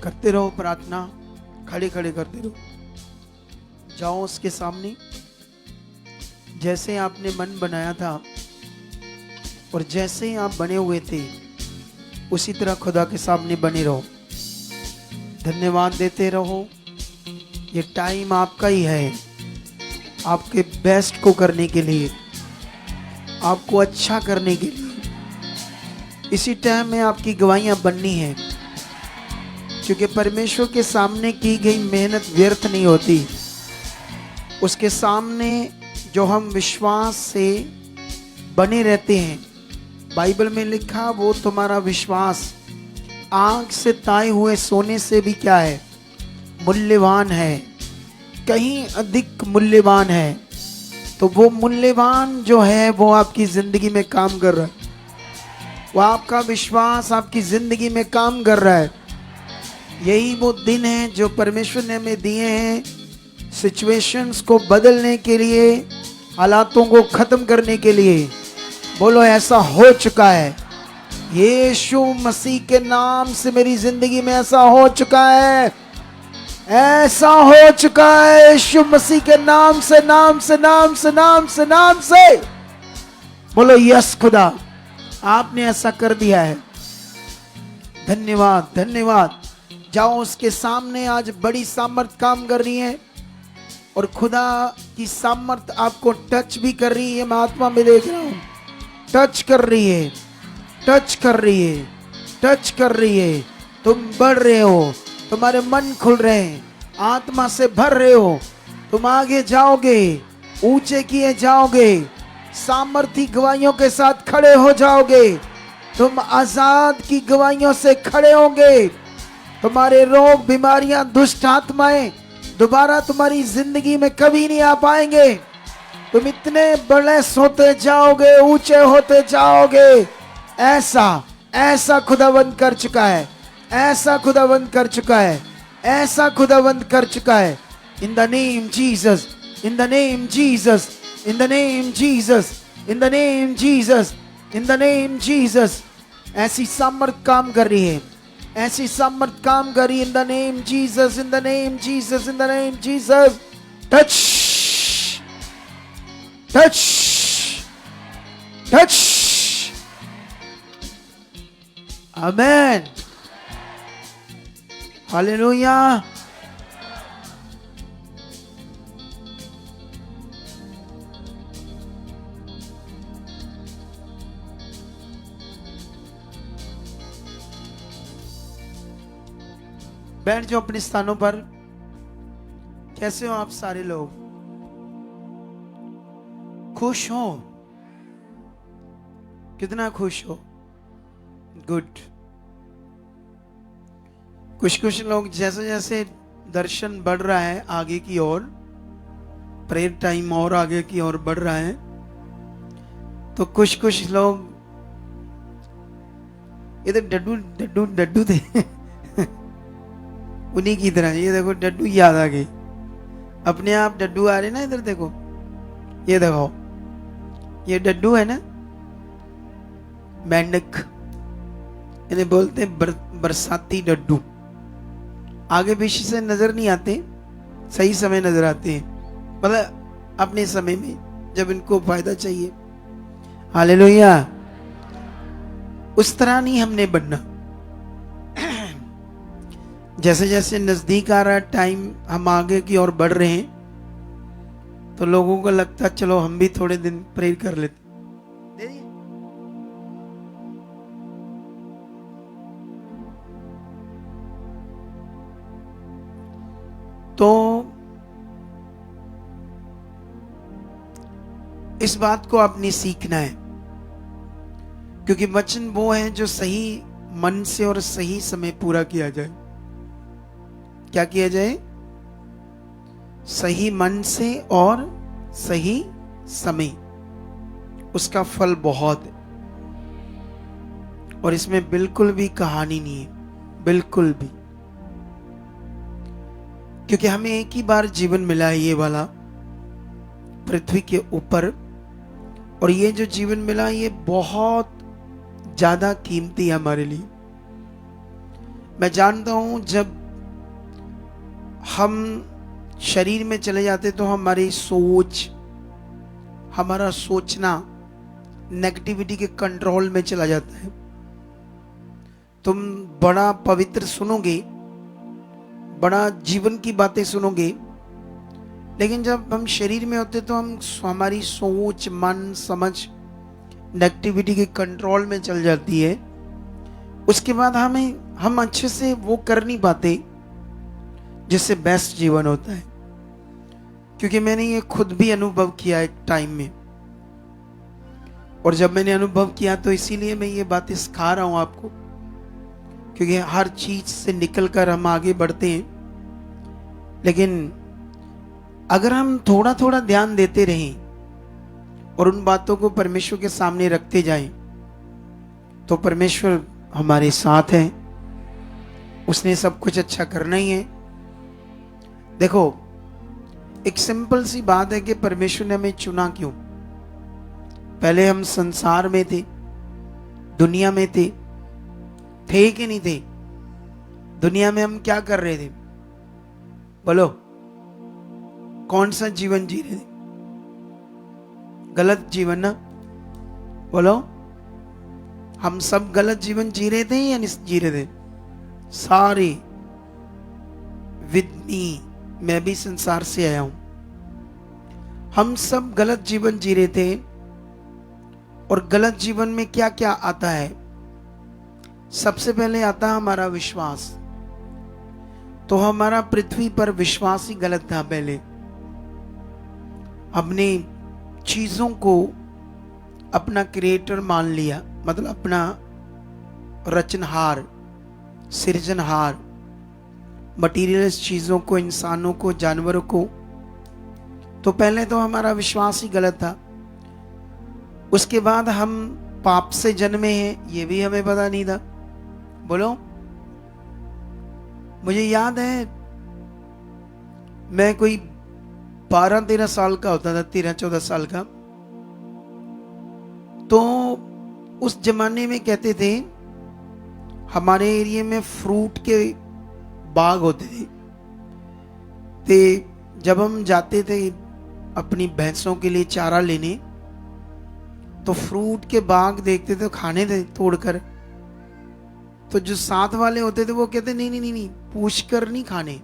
करते रहो प्रार्थना, खड़े खड़े करते रहो। जाओ उसके सामने, जैसे आपने मन बनाया था और जैसे आप बने हुए थे उसी तरह खुदा के सामने बने रहो, धन्यवाद देते रहो। ये टाइम आपका ही है, आपके बेस्ट को करने के लिए, आपको अच्छा करने के लिए। इसी टाइम में आपकी गवाहियां बननी है, क्योंकि परमेश्वर के सामने की गई मेहनत व्यर्थ नहीं होती। उसके सामने जो हम विश्वास से बने रहते हैं, बाइबल में लिखा वो तुम्हारा विश्वास आग से ताए हुए सोने से भी क्या है, मूल्यवान है, कहीं अधिक मूल्यवान है। तो वो मूल्यवान जो है वो आपकी जिंदगी में काम कर रहा है, वो आपका विश्वास आपकी जिंदगी में काम कर रहा है। यही वो दिन है जो परमेश्वर ने हमें दिए हैं सिचुएशंस को बदलने के लिए, हालातों को खत्म करने के लिए। बोलो ऐसा हो चुका है, यीशु मसीह के नाम से मेरी जिंदगी में ऐसा हो चुका है, ऐसा हो चुका है यीशु मसीह के नाम से, नाम से, नाम से, नाम से, नाम से। बोलो यस खुदा, आपने ऐसा कर दिया है, धन्यवाद, धन्यवाद। जाओ उसके सामने, आज बड़ी सामर्थ काम कर रही है और खुदा की सामर्थ आपको टच भी कर रही है। मैं आत्मा में देख रहा हूं, टच कर रही है, टच कर रही है, टच कर रही है। तुम बढ़ रहे हो, तुम्हारे मन खुल रहे हैं, आत्मा से भर रहे हो, तुम आगे जाओगे, ऊंचे किए जाओगे, सामर्थी गवाहियों के साथ खड़े हो जाओगे, तुम आजाद की गवाहियों से खड़े होंगे। तुम्हारे रोग, बीमारियां, दुष्ट आत्माएं दोबारा तुम्हारी जिंदगी में कभी नहीं आ पाएंगे। तुम इतने बड़े होते जाओगे, ऊंचे होते जाओगे। ऐसा ऐसा खुदावंद कर चुका है, ऐसा खुदावंद कर चुका है, ऐसा खुदावंद कर चुका है। In the name Jesus, in the name Jesus, in the name Jesus, in the name Jesus, in the name Jesus. ऐसी सामर्थ काम कर रही है, ऐसी सामर्थ काम कर रही है। In the name Jesus, in the name Jesus, in the name Jesus. Touch, touch, touch. Amen, hallelujah. बैठ जाओ अपने स्थानों पर। कैसे हो आप सारे लोग? खुश हो? कितना खुश हो? गुड। कुछ लोग जैसे जैसे दर्शन बढ़ रहा है आगे की ओर, प्रेयर टाइम और आगे की ओर बढ़ रहा है, तो कुछ लोग इधर डड्डू डड्डू डड्डू थे उन्हीं की तरह। ये देखो डड्डू याद आ गई, अपने आप डड्डू आ रहे ना। इधर देखो, ये देखो, ये डड्डू है ना, मेंढक, इन्हें बोलते हैं बरसाती डड्डू। आगे पीछे से नजर नहीं आते, सही समय नजर आते हैं, मतलब अपने समय में जब इनको फायदा चाहिए। हालेलुया। उस तरह नहीं हमने बनना। जैसे जैसे नजदीक आ रहा है टाइम, हम आगे की ओर बढ़ रहे हैं, तो लोगों को लगता है चलो हम भी थोड़े दिन प्रेयर कर लेते। तो इस बात को आपने सीखना है, क्योंकि वचन वो है जो सही मन से और सही समय पूरा किया जाए। क्या किया जाए? सही मन से और सही समय, उसका फल बहुत है। और इसमें बिल्कुल भी कहानी नहीं है, बिल्कुल भी, क्योंकि हमें एक ही बार जीवन मिला है, ये वाला पृथ्वी के ऊपर। और ये जो जीवन मिला ये बहुत ज्यादा कीमती है हमारे लिए। मैं जानता हूं जब हम शरीर में चले जाते तो हमारी सोच, हमारा सोचना नेगेटिविटी के कंट्रोल में चला जाता है। तुम बड़ा पवित्र सुनोगे, बड़ा जीवन की बातें सुनोगे, लेकिन जब हम शरीर में होते तो हमारी सोच, मन, समझ नेगेटिविटी के कंट्रोल में चल जाती है। उसके बाद हम अच्छे से वो कर नहीं पाते जिससे बेस्ट जीवन होता है। क्योंकि मैंने ये खुद भी अनुभव किया एक टाइम में, और जब मैंने अनुभव किया तो इसीलिए मैं ये बातें सिखा रहा हूं आपको, क्योंकि हर चीज से निकलकर हम आगे बढ़ते हैं। लेकिन अगर हम थोड़ा थोड़ा ध्यान देते रहें और उन बातों को परमेश्वर के सामने रखते जाएं, तो परमेश्वर हमारे साथ है। उसने सब कुछ अच्छा करना ही है। देखो, एक सिंपल सी बात है कि परमेश्वर ने हमें चुना क्यों। पहले हम संसार में थे, दुनिया में थे कि नहीं थे? दुनिया में हम क्या कर रहे थे? बोलो, कौन सा जीवन जी रहे थे? गलत जीवन ना? बोलो, हम सब गलत जीवन जी रहे थे या नहीं जी रहे थे? सारे विद मी, मैं भी संसार से आया हूं। हम सब गलत जीवन जी रहे थे। और गलत जीवन में क्या क्या आता है? सबसे पहले आता है हमारा विश्वास। तो हमारा पृथ्वी पर विश्वास ही गलत था। पहले हमने चीजों को अपना क्रिएटर मान लिया, मतलब अपना रचनहार, सृजनहार, मटीरियल्स चीजों को, इंसानों को, जानवरों को। तो पहले तो हमारा विश्वास ही गलत था। उसके बाद हम पाप से जन्मे हैं, ये भी हमें पता नहीं था। बोलो, मुझे याद है मैं कोई 12-13 साल का होता था, 13-14 साल का। तो उस जमाने में कहते थे, हमारे एरिया में फ्रूट के बाग होते थे। जब हम जाते थे अपनी भैंसों के लिए चारा लेने, तो फ्रूट के बाग देखते थे, खाने थे तोड़कर। तो जो साथ वाले होते थे वो कहते नहीं नहीं नहीं नहीं, पूछ कर नहीं खाने,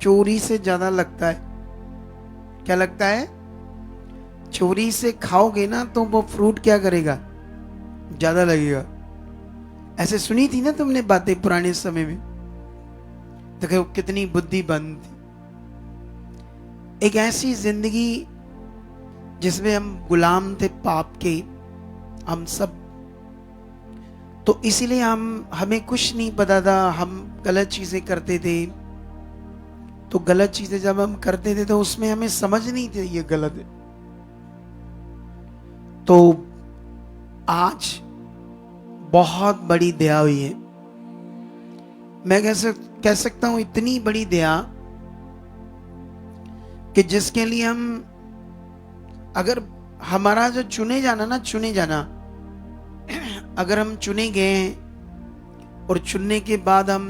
चोरी से ज्यादा लगता है। क्या लगता है? चोरी से खाओगे ना तो वो फ्रूट क्या करेगा? ज्यादा लगेगा। ऐसे सुनी थी ना तुमने बातें पुराने समय में? देखो कितनी बुद्धिबंद थी। एक ऐसी जिंदगी जिसमें हम गुलाम थे पाप के, हम सब। तो इसीलिए हमें कुछ नहीं पता था, हम गलत चीजें करते थे। तो गलत चीजें जब हम करते थे तो उसमें हमें समझ नहीं थी ये गलत है। तो आज बहुत बड़ी दया हुई है। मैं कह सकता हूं इतनी बड़ी दया कि जिसके लिए हम, अगर हमारा जो चुने जाना, अगर हम चुने गए और चुनने के बाद हम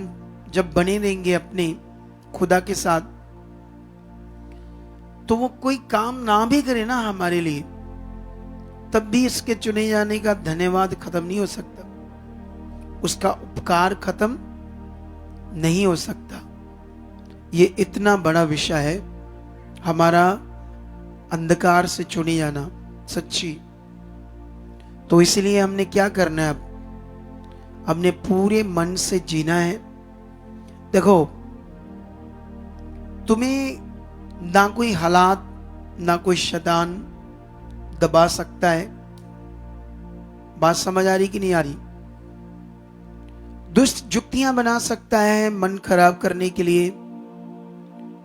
जब बने रहेंगे अपने खुदा के साथ, तो वो कोई काम ना भी करे ना हमारे लिए, तब भी इसके चुने जाने का धन्यवाद खत्म नहीं हो सकता, उसका उपकार खत्म नहीं हो सकता। ये इतना बड़ा विषय है हमारा अंधकार से चुने जाना, सच्ची। तो इसलिए हमने क्या करना है? अब हमने पूरे मन से जीना है। देखो, तुम्हें ना कोई हालात, ना कोई शैतान दबा सकता है। बात समझ आ रही कि नहीं आ रही? दुष्ट जुक्तियां बना सकता है मन खराब करने के लिए,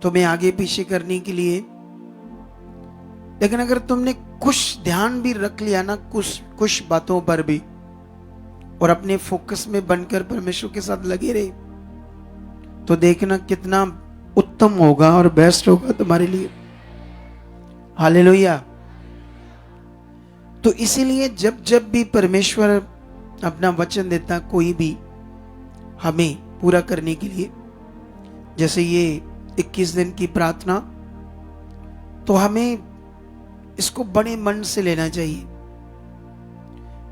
तुम्हें आगे पीछे करने के लिए। लेकिन अगर तुमने कुछ ध्यान भी रख लिया ना, कुछ बातों पर भी, और अपने फोकस में बनकर परमेश्वर के साथ लगे रहे, तो देखना कितना उत्तम होगा और बेस्ट होगा तुम्हारे लिए। हालेलुया। तो इसीलिए जब जब भी परमेश्वर अपना वचन देता, कोई भी हमें पूरा करने के लिए, जैसे ये 21 दिन की प्रार्थना, तो हमें इसको बड़े मन से लेना चाहिए।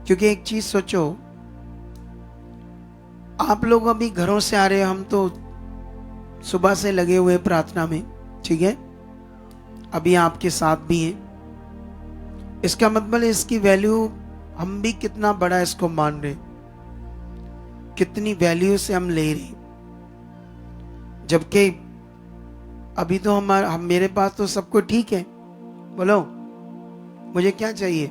क्योंकि एक चीज सोचो, आप लोग अभी घरों से आ रहे हैं, हम तो सुबह से लगे हुए प्रार्थना में, ठीक है, अभी आपके साथ भी हैं। इसका मतलब इसकी वैल्यू हम भी कितना बड़ा इसको मान रहे, कितनी वैल्यू से हम ले रहे। जबकि अभी तो हम मेरे पास तो सब कुछ ठीक है, बोलो मुझे क्या चाहिए,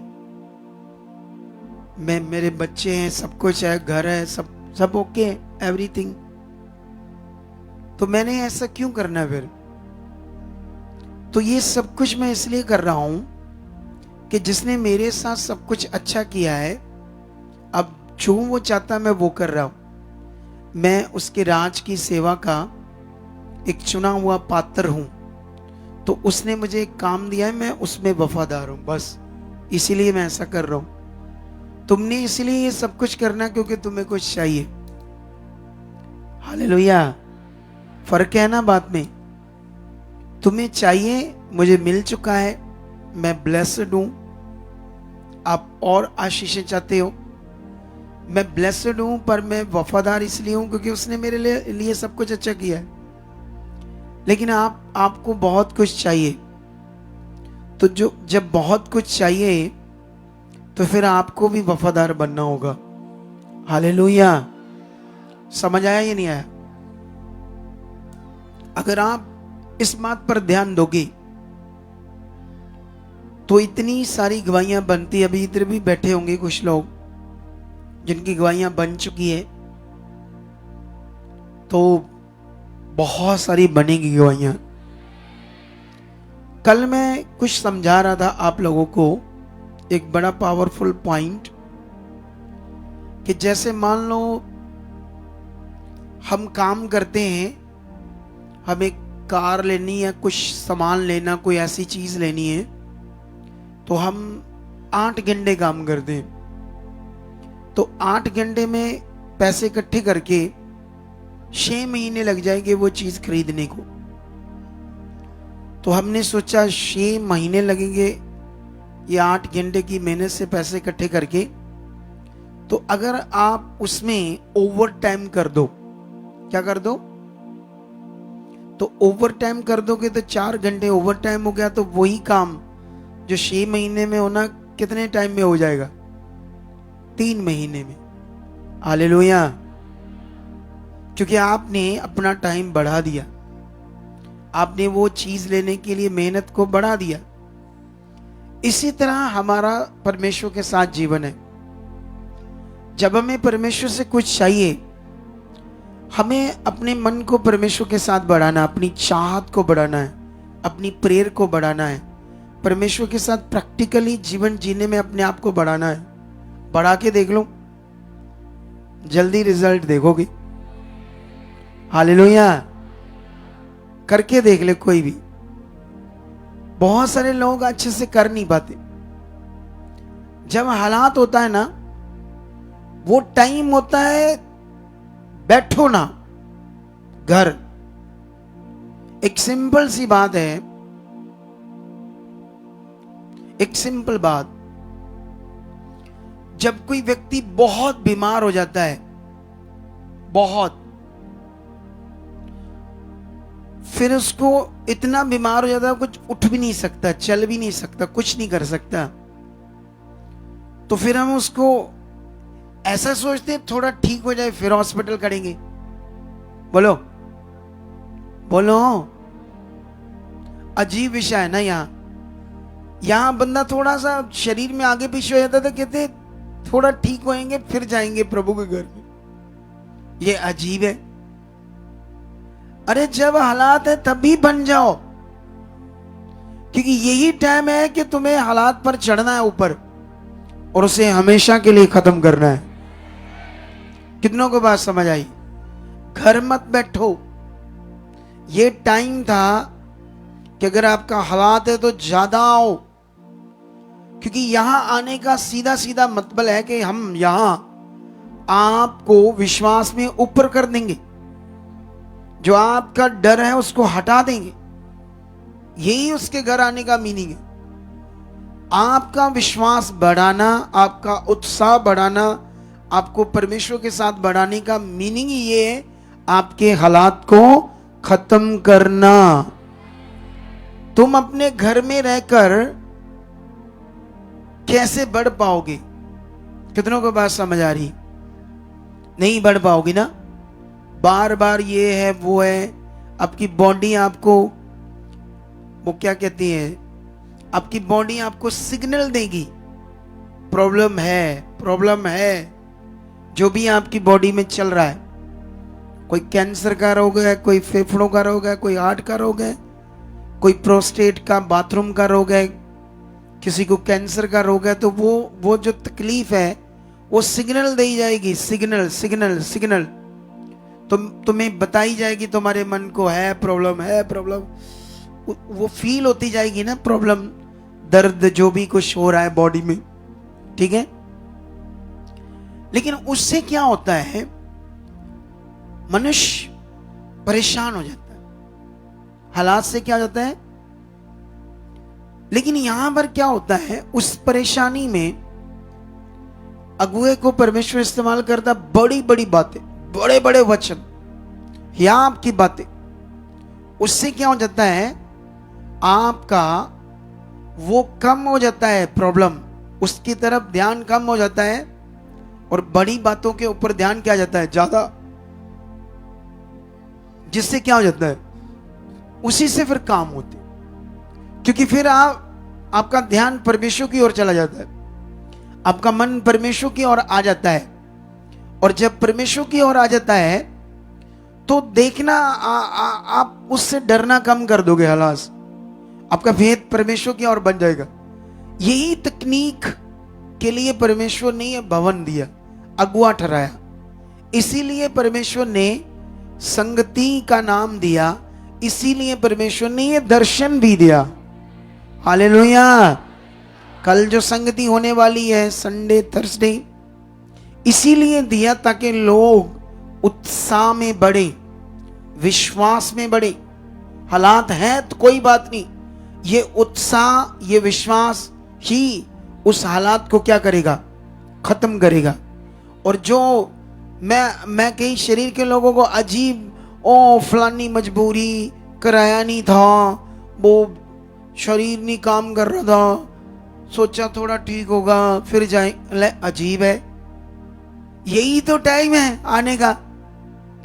मैं, मेरे बच्चे हैं, सब कुछ है, घर है, सब ओके, एवरीथिंग। तो मैंने ऐसा क्यों करना है फिर? तो ये सब कुछ मैं इसलिए कर रहा हूं कि जिसने मेरे साथ सब कुछ अच्छा किया है, अब जो वो चाहता मैं वो कर रहा हूं। मैं उसके राज की सेवा का एक चुना हुआ पात्र हूं, तो उसने मुझे एक काम दिया है, मैं उसमें वफादार हूं, बस इसीलिए मैं ऐसा कर रहा हूं। तुमने इसलिए ये सब कुछ करना क्योंकि तुम्हें कुछ चाहिए। हालेलुया, फर्क है ना बात में। तुम्हें चाहिए, मुझे मिल चुका है, मैं ब्लेस्ड हूं। आप और आशीषें चाहते हो, मैं ब्लेस्ड हूं, पर मैं वफादार इसलिए हूं क्योंकि उसने मेरे लिए सब कुछ अच्छा किया है। लेकिन आपको बहुत कुछ चाहिए, तो जब बहुत कुछ चाहिए तो फिर आपको भी वफादार बनना होगा। हालेलुया, समझ आया या नहीं आया? अगर आप इस बात पर ध्यान दोगे तो इतनी सारी गवाहियां बनती, अभी इधर भी बैठे होंगे कुछ लोग जिनकी गवाहियां बन चुकी है, तो बहुत सारी बनेगी गवाहियां। कल मैं कुछ समझा रहा था आप लोगों को एक बड़ा पावरफुल पॉइंट, कि जैसे मान लो हम काम करते हैं, हमें कार लेनी है, कुछ सामान लेना, कोई ऐसी चीज लेनी है, तो हम 8 घंटे काम करते हैं। तो 8 घंटे में पैसे इकट्ठे करके 6 महीने लग जाएंगे वो चीज खरीदने को। तो हमने सोचा 6 महीने लगेंगे ये 8 घंटे की मेहनत से पैसे इकट्ठे करके, तो अगर आप उसमें ओवर टाइम कर दो, क्या कर दो, तो ओवर टाइम कर दोगे तो 4 घंटे ओवर टाइम हो गया, तो वही काम जो 6 महीने में होना कितने टाइम में हो जाएगा? 3 महीने में। हालेलुया, क्योंकि आपने अपना टाइम बढ़ा दिया, आपने वो चीज लेने के लिए मेहनत को बढ़ा दिया। इसी तरह हमारा परमेश्वर के साथ जीवन है। जब हमें परमेश्वर से कुछ चाहिए, हमें अपने मन को परमेश्वर के साथ बढ़ाना, अपनी चाहत को बढ़ाना है, अपनी प्रेयर को बढ़ाना है, परमेश्वर के साथ प्रैक्टिकली जीवन जीने में अपने आप को बढ़ाना है। बढ़ा के देख लो, जल्दी रिजल्ट देखोगे। हालेलुया, करके देख ले कोई भी। बहुत सारे लोग अच्छे से कर नहीं पाते। जब हालात होता है ना, वो टाइम होता है बैठो ना घर। एक सिंपल सी बात है, एक सिंपल बात, जब कोई व्यक्ति बहुत बीमार हो जाता है, बहुत, फिर उसको इतना बीमार हो जाता है कुछ उठ भी नहीं सकता, चल भी नहीं सकता, कुछ नहीं कर सकता, तो फिर हम उसको ऐसा सोचते हैं थोड़ा ठीक हो जाए फिर हॉस्पिटल करेंगे। बोलो बोलो, अजीब विषय है ना। यहां बंदा थोड़ा सा शरीर में आगे पीछे हो जाता था, कहते थोड़ा ठीक होएंगे फिर जाएंगे प्रभु के घर में। ये अजीब है। अरे जब हालात है तभी बन जाओ, क्योंकि यही टाइम है कि तुम्हें हालात पर चढ़ना है ऊपर और उसे हमेशा के लिए खत्म करना है। कितनों को बात समझ आई? घर मत बैठो। ये टाइम था कि अगर आपका हालात है तो ज्यादा आओ, क्योंकि यहां आने का सीधा सीधा मतलब है कि हम यहां आपको विश्वास में ऊपर कर देंगे। जो आपका डर है उसको हटा देंगे। यही उसके घर आने का मीनिंग है। आपका विश्वास बढ़ाना, आपका उत्साह बढ़ाना, आपको परमेश्वर के साथ बढ़ाने का मीनिंग ही ये है, आपके हालात को खत्म करना। तुम अपने घर में रहकर कैसे बढ़ पाओगे? कितनों को बात समझ आ रही? नहीं बढ़ पाओगी ना। बार बार ये है वो है, आपकी बॉडी आपको वो क्या कहती है, आपकी बॉडी आपको सिग्नल देगी प्रॉब्लम है, प्रॉब्लम है। जो भी आपकी बॉडी में चल रहा है, कोई कैंसर का रोग है, कोई फेफड़ों का रोग है, कोई हार्ट का रोग है, कोई प्रोस्टेट का, बाथरूम का रोग है, किसी को कैंसर का रोग है, तो वो जो तकलीफ है वो सिग्नल दी जाएगी। सिग्नल सिग्नल सिग्नल तुम्हें बताई जाएगी, तुम्हारे मन को है प्रॉब्लम, है प्रॉब्लम। वो फील होती जाएगी ना प्रॉब्लम, दर्द, जो भी कुछ हो रहा है बॉडी में, ठीक है। लेकिन उससे क्या होता है, मनुष्य परेशान हो जाता है, हालात से क्या हो जाता है। लेकिन यहां पर क्या होता है, उस परेशानी में अगुए को परमेश्वर इस्तेमाल करता बड़ी बड़ी बातें, बड़े बड़े वचन या आपकी बातें। उससे क्या हो जाता है, आपका वो कम हो जाता है प्रॉब्लम, उसकी तरफ ध्यान कम हो जाता है और बड़ी बातों के ऊपर ध्यान क्या जाता है, ज्यादा। जिससे क्या हो जाता है, उसी से फिर काम होते, क्योंकि फिर आपका ध्यान परमेश्वर की ओर चला जाता है, आपका मन परमेश्वर की ओर आ जाता है। और जब परमेश्वर की ओर आ जाता है तो देखना, आप उससे डरना कम कर दोगे, हालात आपका भेद परमेश्वर की ओर बन जाएगा। यही तकनीक के लिए परमेश्वर ने यह भवन दिया, अगुआ ठहराया। इसीलिए परमेश्वर ने संगति का नाम दिया, इसीलिए परमेश्वर ने यह दर्शन भी दिया। हालेलुया। कल जो संगति होने वाली है, संडे थर्सडे, इसीलिए दिया ताकि लोग उत्साह में बढ़े, विश्वास में बढ़े। हालात है तो कोई बात नहीं, ये उत्साह, ये विश्वास ही उस हालात को क्या करेगा, खत्म करेगा। और जो मैं कई शरीर के लोगों को अजीब, ओ फलानी मजबूरी, कराया नहीं था, वो शरीर नहीं काम कर रहा था, सोचा थोड़ा ठीक होगा फिर जाए। अजीब है, यही तो टाइम है आने का,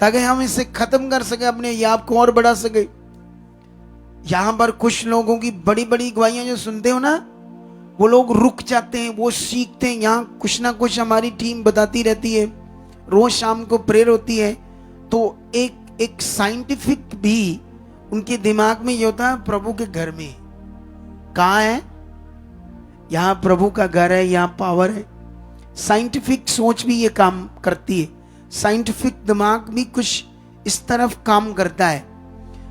ताकि हम इसे खत्म कर सके, अपने याप को और बढ़ा सके। यहां पर कुछ लोगों की बड़ी बड़ी गवाहियां जो सुनते हो ना, वो लोग रुक जाते हैं, वो सीखते हैं। यहाँ कुछ ना कुछ हमारी टीम बताती रहती है, रोज शाम को प्रेयर होती है, तो एक साइंटिफिक भी उनके दिमाग में ये होता है, प्रभु के घर में कहाँ है, यहाँ प्रभु का घर है, यहाँ पावर है। साइंटिफिक सोच भी ये काम करती है, साइंटिफिक दिमाग भी कुछ इस तरफ काम करता है,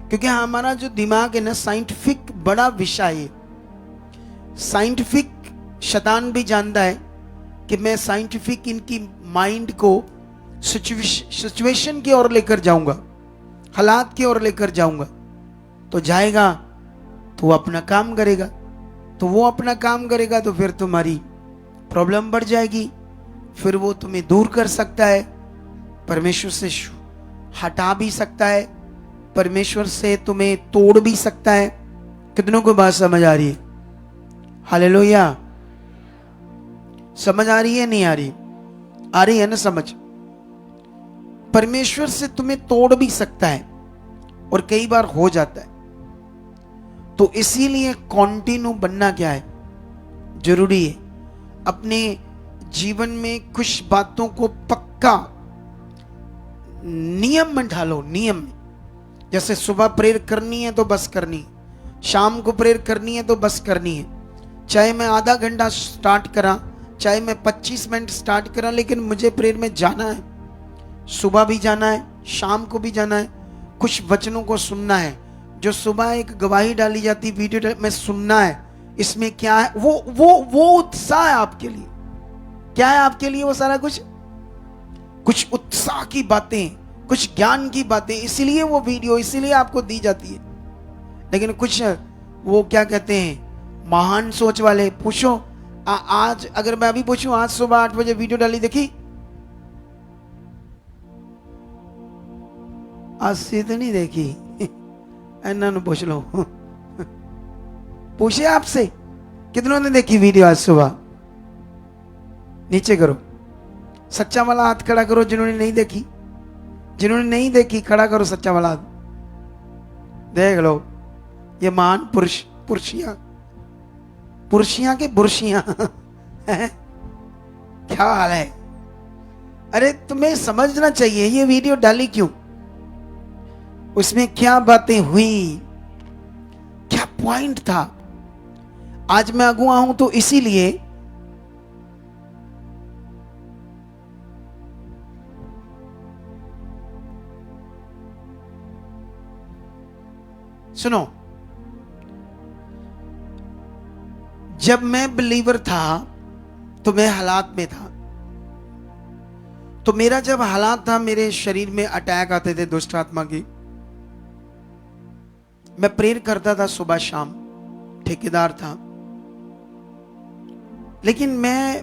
क्योंकि हमारा जो दिमाग है ना, साइंटिफिक बड़ा विषय है। साइंटिफिक शैतान भी जानता है कि मैं साइंटिफिक इनकी माइंड को सिचुएशन की ओर लेकर जाऊंगा, हालात की ओर लेकर जाऊंगा, तो जाएगा तो वो अपना काम करेगा, तो वो अपना काम करेगा, तो फिर तुम्हारी प्रॉब्लम बढ़ जाएगी, फिर वो तुम्हें दूर कर सकता है, परमेश्वर से हटा भी सकता है, परमेश्वर से तुम्हें तोड़ भी सकता है। कितनों को बात समझ आ रही है? हालेलुया। समझ आ रही है, नहीं आ रही? आ रही है ना समझ? परमेश्वर से तुम्हें तोड़ भी सकता है और कई बार हो जाता है। तो इसीलिए कॉन्टिन्यू बनना क्या है, जरूरी है। अपने जीवन में कुछ बातों को पक्का नियम में ढालो, नियम में। जैसे सुबह प्रेयर करनी है तो बस करनी है, शाम को प्रेयर करनी है तो बस करनी है। चाहे मैं आधा घंटा स्टार्ट करा, चाहे मैं 25 मिनट स्टार्ट करा, लेकिन मुझे प्रेयर में जाना है। सुबह भी जाना है, शाम को भी जाना है। कुछ वचनों को सुनना है, जो सुबह एक गवाही डाली जाती वीडियो में सुनना है। इसमें क्या है, वो उत्साह है आपके लिए। क्या है आपके लिए वो सारा कुछ उत्साह की बातें, कुछ ज्ञान की बातें, इसीलिए वो वीडियो इसीलिए आपको दी जाती है। लेकिन कुछ वो क्या कहते हैं महान सोच वाले, पूछो आज अगर मैं अभी पूछूं आज सुबह 8 बजे वीडियो डाली देखी? आज से तो नहीं देखी। इन्होंने पूछ लो। पूछे आपसे कितनों ने देखी वीडियो आज सुबह? नीचे करो, सच्चा वाला हाथ खड़ा करो जिन्होंने नहीं देखी। जिन्होंने नहीं देखी खड़ा करो सच्चा वाला हाथ। देख लो ये महान पुरुषियां के बुरशियां। क्या हाल है? अरे तुम्हें समझना चाहिए ये वीडियो डाली क्यों, उसमें क्या बातें हुई, क्या पॉइंट था। आज मैं अगुआ हूं तो इसीलिए सुनो, जब मैं बिलीवर था तो मैं हालात में था। तो मेरा जब हालात था, मेरे शरीर में अटैक आते थे दुष्ट आत्मा की। मैं प्रेयर करता था सुबह शाम, ठेकेदार था। लेकिन मैं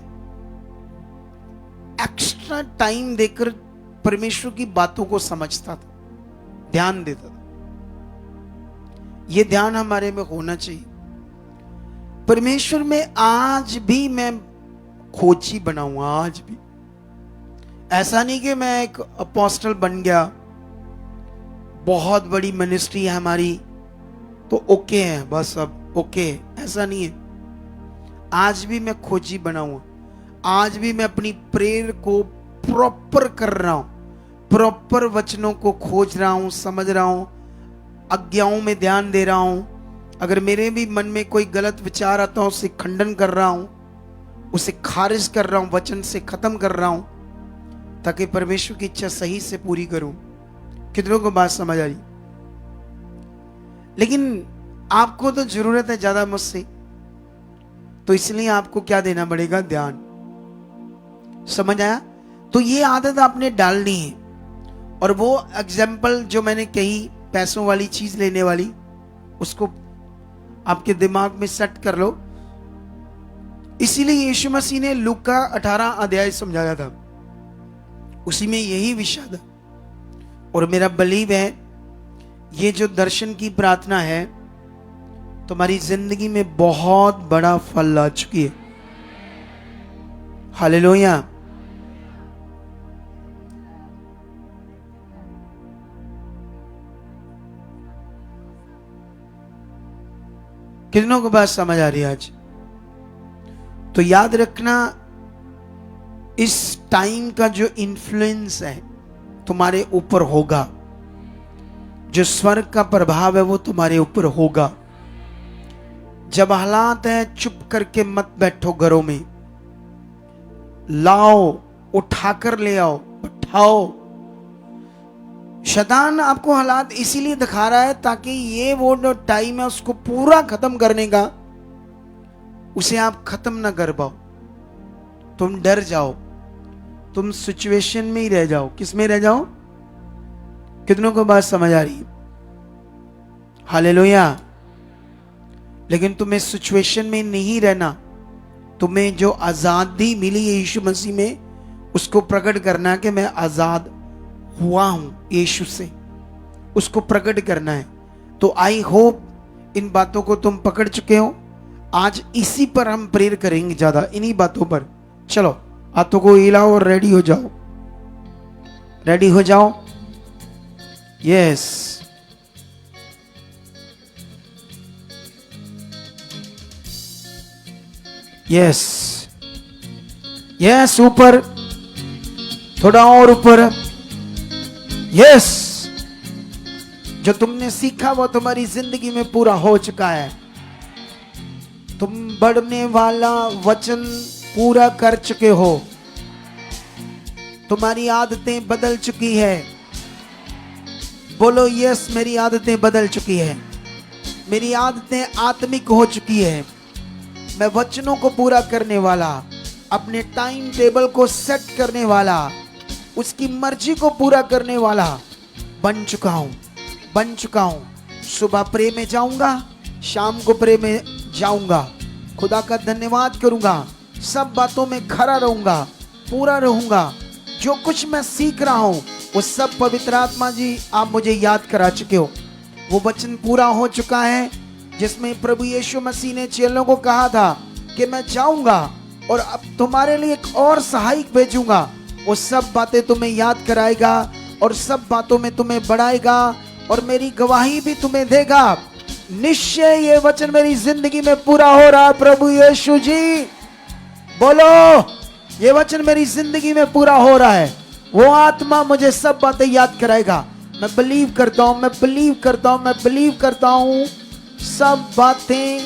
एक्स्ट्रा टाइम देकर परमेश्वर की बातों को समझता था, ध्यान देता था। यह ध्यान हमारे में होना चाहिए। परमेश्वर में आज भी मैं खोजी बनाऊंगा। आज भी ऐसा नहीं कि मैं एक अपोस्टल बन गया, बहुत बड़ी मिनिस्ट्री है हमारी तो ओके है बस, अब ओके, ऐसा नहीं है। आज भी मैं खोजी बनाऊंगा। आज भी मैं अपनी प्रेयर को प्रॉपर कर रहा हूं, प्रॉपर वचनों को खोज रहा हूं, समझ रहा हूं, आज्ञाओं में ध्यान दे रहा हूं। अगर मेरे भी मन में कोई गलत विचार आता है उसे खंडन कर रहा हूं, उसे खारिज कर रहा हूं, वचन से खत्म कर रहा हूं, ताकि परमेश्वर की इच्छा सही से पूरी करूं। कितनों को बात समझ आ रही? लेकिन आपको तो जरूरत है ज्यादा मुझसे, तो इसलिए आपको क्या देना पड़ेगा? ध्यान। समझ आया? तो ये आदत आपने डालनी है। और वो एग्जाम्पल जो मैंने कही पैसों वाली चीज लेने वाली, उसको आपके दिमाग में सेट कर लो। इसीलिए यीशु मसीह ने लूका 18 अध्याय समझाया था, उसी में यही विषय था। और मेरा बिलीव है ये जो दर्शन की प्रार्थना है तुम्हारी जिंदगी में बहुत बड़ा फल ला चुकी है। हालेलुया। कितनों को बात समझ आ रही है आज? तो याद रखना, इस टाइम का जो इन्फ्लुएंस है तुम्हारे ऊपर होगा, जो स्वर्ग का प्रभाव है वो तुम्हारे ऊपर होगा। जब हालात है चुप करके मत बैठो घरों में, लाओ, उठाकर ले आओ, बैठाओ। शैतान आपको हालात इसीलिए दिखा रहा है ताकि ये वो जो टाइम है उसको पूरा खत्म करने का, उसे आप खत्म ना कर पाओ। तुम डर जाओ, तुम सिचुएशन में ही रह जाओ। किस में रह जाओ? कितनों को बात समझ आ रही है? हालेलुया। लेकिन तुम्हें सिचुएशन में नहीं रहना, तुम्हें जो आजादी मिली है यीशु मसीह में, उसको प्रकट करना कि मैं आजाद हुआ हूं यीशु से, उसको प्रकट करना है। तो आई होप इन बातों को तुम पकड़ चुके हो। आज इसी पर हम प्रेयर करेंगे, ज्यादा इन्हीं बातों पर। चलो हाथों को हिलाओ और रेडी हो जाओ, रेडी हो जाओ। यस, यस, यस, ऊपर, थोड़ा और ऊपर। यस, जो तुमने सीखा वो तुम्हारी जिंदगी में पूरा हो चुका है। तुम बढ़ने वाला वचन पूरा कर चुके हो। तुम्हारी आदतें बदल चुकी है। बोलो यस, मेरी आदतें बदल चुकी है। मेरी आदतें आत्मिक हो चुकी है। मैं वचनों को पूरा करने वाला, अपने टाइम टेबल को सेट करने वाला, उसकी मर्जी को पूरा करने वाला बन चुका हूं। सुबह प्रे में जाऊंगा, शाम को प्रे में जाऊंगा, खुदा का धन्यवाद करूंगा, सब बातों में खरा रहूंगा, पूरा रहूंगा। जो कुछ मैं सीख रहा हूं वो सब पवित्र आत्मा जी आप मुझे याद करा चुके हो। वो वचन पूरा हो चुका है जिसमें प्रभु यीशु मसीह ने चेलों को कहा था कि मैं जाऊंगा और अब तुम्हारे लिए एक और सहायक भेजूंगा, वो सब बातें तुम्हें याद कराएगा और सब बातों में तुम्हें बढ़ाएगा और मेरी गवाही भी तुम्हें देगा। निश्चय ये वचन मेरी जिंदगी में पूरा हो रहा है। प्रभु यीशु जी बोलो, ये वचन मेरी जिंदगी में पूरा हो रहा है। वो आत्मा मुझे सब बातें याद कराएगा। मैं बिलीव करता हूं सब बातें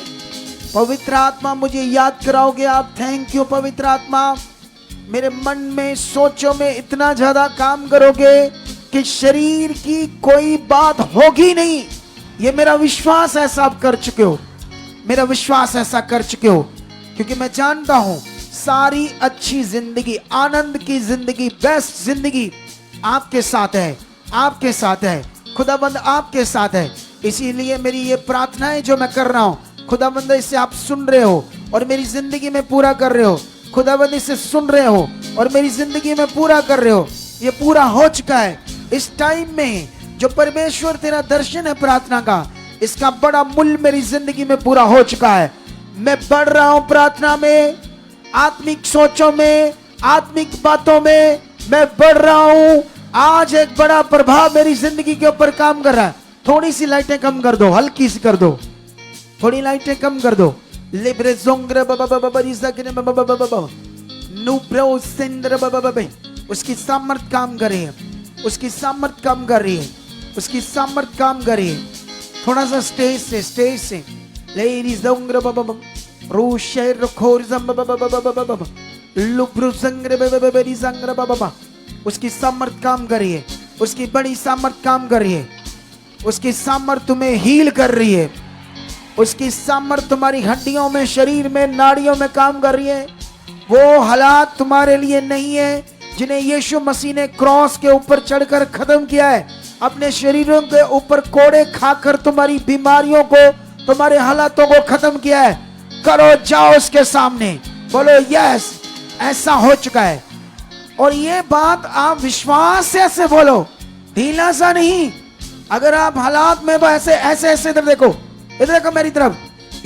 पवित्र आत्मा मुझे याद कराओगे आप। थैंक यू पवित्र आत्मा। मेरे मन में, सोचों में इतना ज्यादा काम करोगे कि शरीर की कोई बात होगी नहीं। ये मेरा विश्वास ऐसा आप कर चुके हो, मेरा विश्वास ऐसा कर चुके हो, क्योंकि मैं जानता हूं सारी अच्छी जिंदगी, आनंद की जिंदगी, बेस्ट जिंदगी आपके साथ है, आपके साथ है। खुदाबंद आपके साथ है। इसीलिए मेरी ये प्रार्थनाएं जो मैं कर रहा हूं खुदाबंद, इसे आप सुन रहे हो और मेरी जिंदगी में पूरा कर रहे हो। खुदाबंद इसे सुन रहे हो और मेरी जिंदगी में पूरा कर रहे हो। ये पूरा हो चुका है। इस टाइम में जो परमेश्वर तेरा दर्शन है प्रार्थना का, इसका बड़ा मूल्य मेरी जिंदगी में पूरा हो चुका है। मैं बढ़ रहा हूं प्रार्थना में, आत्मिक सोचों में, आत्मिक बातों में मैं बढ़ रहा हूं। आज एक बड़ा प्रभाव मेरी जिंदगी के ऊपर काम कर रहा है। थोड़ी सी लाइटें कम कर दो, हल्की सी कर दो, थोड़ी लाइटें कम कर दो। लिब्रे जोंग्रे उसकी सामर्थ काम कर रही है, उसकी सामर्थ काम कर रही है, उसकी सामर्थ काम कर रही है। थोड़ा सा स्टेज से लेडीज जोंग्रे रूशेर खोर लुब्रु संग्रे बेबेबेरी संग्रे बाबा, उसकी सामर्थ काम कर रही है, उसकी बड़ी सामर्थ काम कर रही है। उसकी सामर्थ तुम्हें हील कर रही है, उसकी सामर्थ तुम्हारी हड्डियों में, शरीर में, नाड़ियों में काम कर रही है। वो हालात तुम्हारे लिए नहीं है जिन्हें यीशु मसीह ने क्रॉस के ऊपर चढ़कर खत्म किया है। अपने शरीरों के ऊपर कोड़े खाकर तुम्हारी बीमारियों को, तुम्हारे हालातों को खत्म किया है। करो, जाओ उसके सामने, बोलो यस, ऐसा हो चुका है। और ये बात आप विश्वास से ऐसे बोलो, ढीला सा नहीं। अगर आप हालात में ऐसे इधर देखो मेरी तरफ,